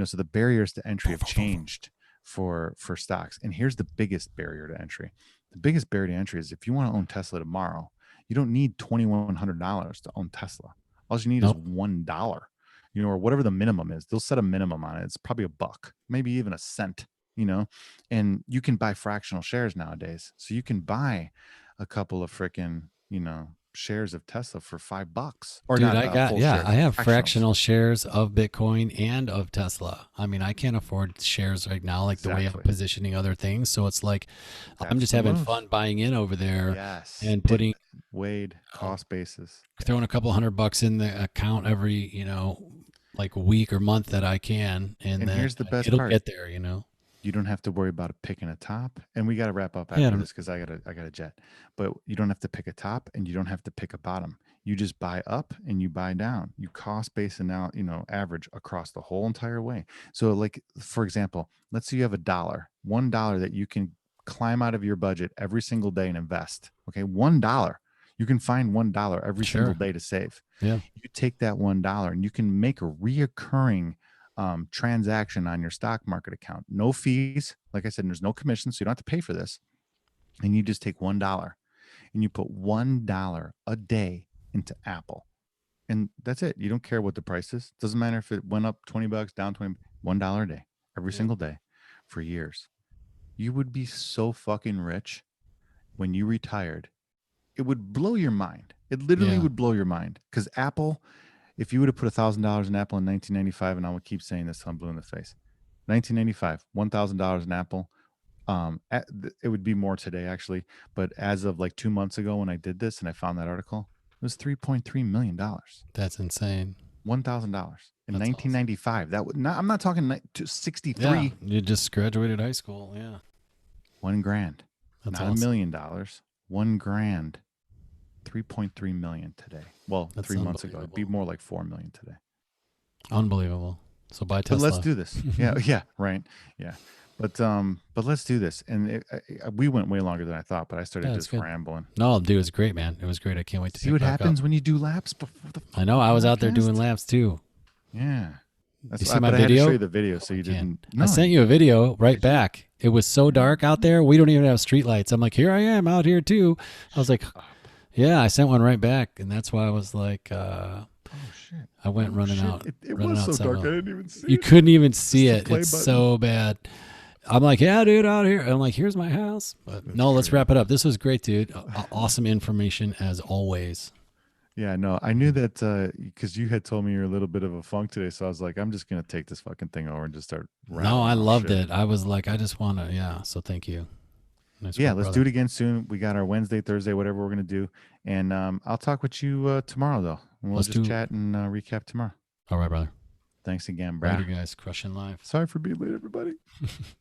So the barriers to entry have changed for stocks. And here's the biggest barrier to entry. The biggest barrier to entry is if you want to own Tesla tomorrow, you don't need $2,100 to own Tesla. All you need is Nope. $1, or whatever the minimum is. They'll set a minimum on it. It's probably a buck, maybe even a cent, and you can buy fractional shares nowadays. So you can buy a couple of freaking, shares of Tesla for $5, or Dude, not I got, full yeah, I shares, have fractionals. fractional shares of Bitcoin and of Tesla. I mean, I can't afford shares right now, like the way I'm Exactly. positioning other things. So it's like, I'm That's just the having move. fun buying in over there Yes. and putting, Wade, uh, cost basis. Yeah. throwing a couple $100 in the account every, like week or month that I can. And And then here's the best it'll part. get there. You don't have to worry about picking a top. And we got to wrap up Yeah. after this because I got a jet. But you don't have to pick a top and you don't have to pick a bottom. You just buy up and you buy down. You cost base and now, average across the whole entire way. So like, for example, let's say you have $1 that you can climb out of your budget every single day and invest. Okay. $1. You can find $1 every single Sure. day to save. Yeah. You take that $1 and you can make a reoccurring transaction on your stock market account. No fees. Like I said, there's no commission, so you don't have to pay for this. And you just take $1 and you put $1 a day into Apple. And that's it. You don't care what the price is. Doesn't matter if it went up $20, down 20, $1 a day, every Yeah. single day for years. You would be so fucking rich when you retired. It would blow your mind. It literally Yeah. would blow your mind. Because Apple, if you would have put $1,000 in Apple in 1995, and I will keep saying this till I'm blue in the face, 1995, $1,000 in Apple. It would be more today actually, but as of like 2 months ago when I did this and I found that article, it was $3.3 million. That's insane. $1,000 in That's awesome. 1995. That would not. I'm not talking to Yeah. 63. You just graduated high school. Yeah. $1,000, That's not a awesome. $1,000,000. $1,000. 3.3 million today. Well, That's 3 months ago, it'd be unbelievable. more like 4 million today. Unbelievable. So buy But let's Tesla. do this. Yeah, yeah, right. Yeah. but let's do this. And we went way longer than I thought, but I started Yeah, that's just good. rambling. No, dude, it was great, man. It was great. I can't wait to See pick what back up. happens when you do laps before the I know fucking I was out there doing podcast. laps too. Yeah, You see my but I had to show you video? the video so I you can't. didn't. I No, sent you a video right did you? back. It was so dark out there. We don't even have street lights. I'm like, here I am out here too. I was Shut like, up. yeah, I sent one right back, and that's why I was like, Oh shit. I went Oh shit. It running was out so dark. I several. didn't even see You it. couldn't even see Just the it. play It's button. so bad. I'm like, yeah, dude, out here. I'm like, here's my house. But That's no, let's great. wrap it up. This was great, dude. Awesome information as always. Yeah, no, I knew that because you had told me you're a little bit of a funk today, so I was like, I'm just gonna take this fucking thing over and just start No, I rattling off loved shit. it. I was like, I just want to, yeah. So thank you. Nice Yeah, work, let's do brother. it again soon. We got our Wednesday, Thursday, whatever we're gonna do, and I'll talk with you tomorrow though, and we'll Let's just do. chat and recap tomorrow. All right, brother. Thanks again, Later, brah. guys. Crushing live. Sorry for being late, everybody.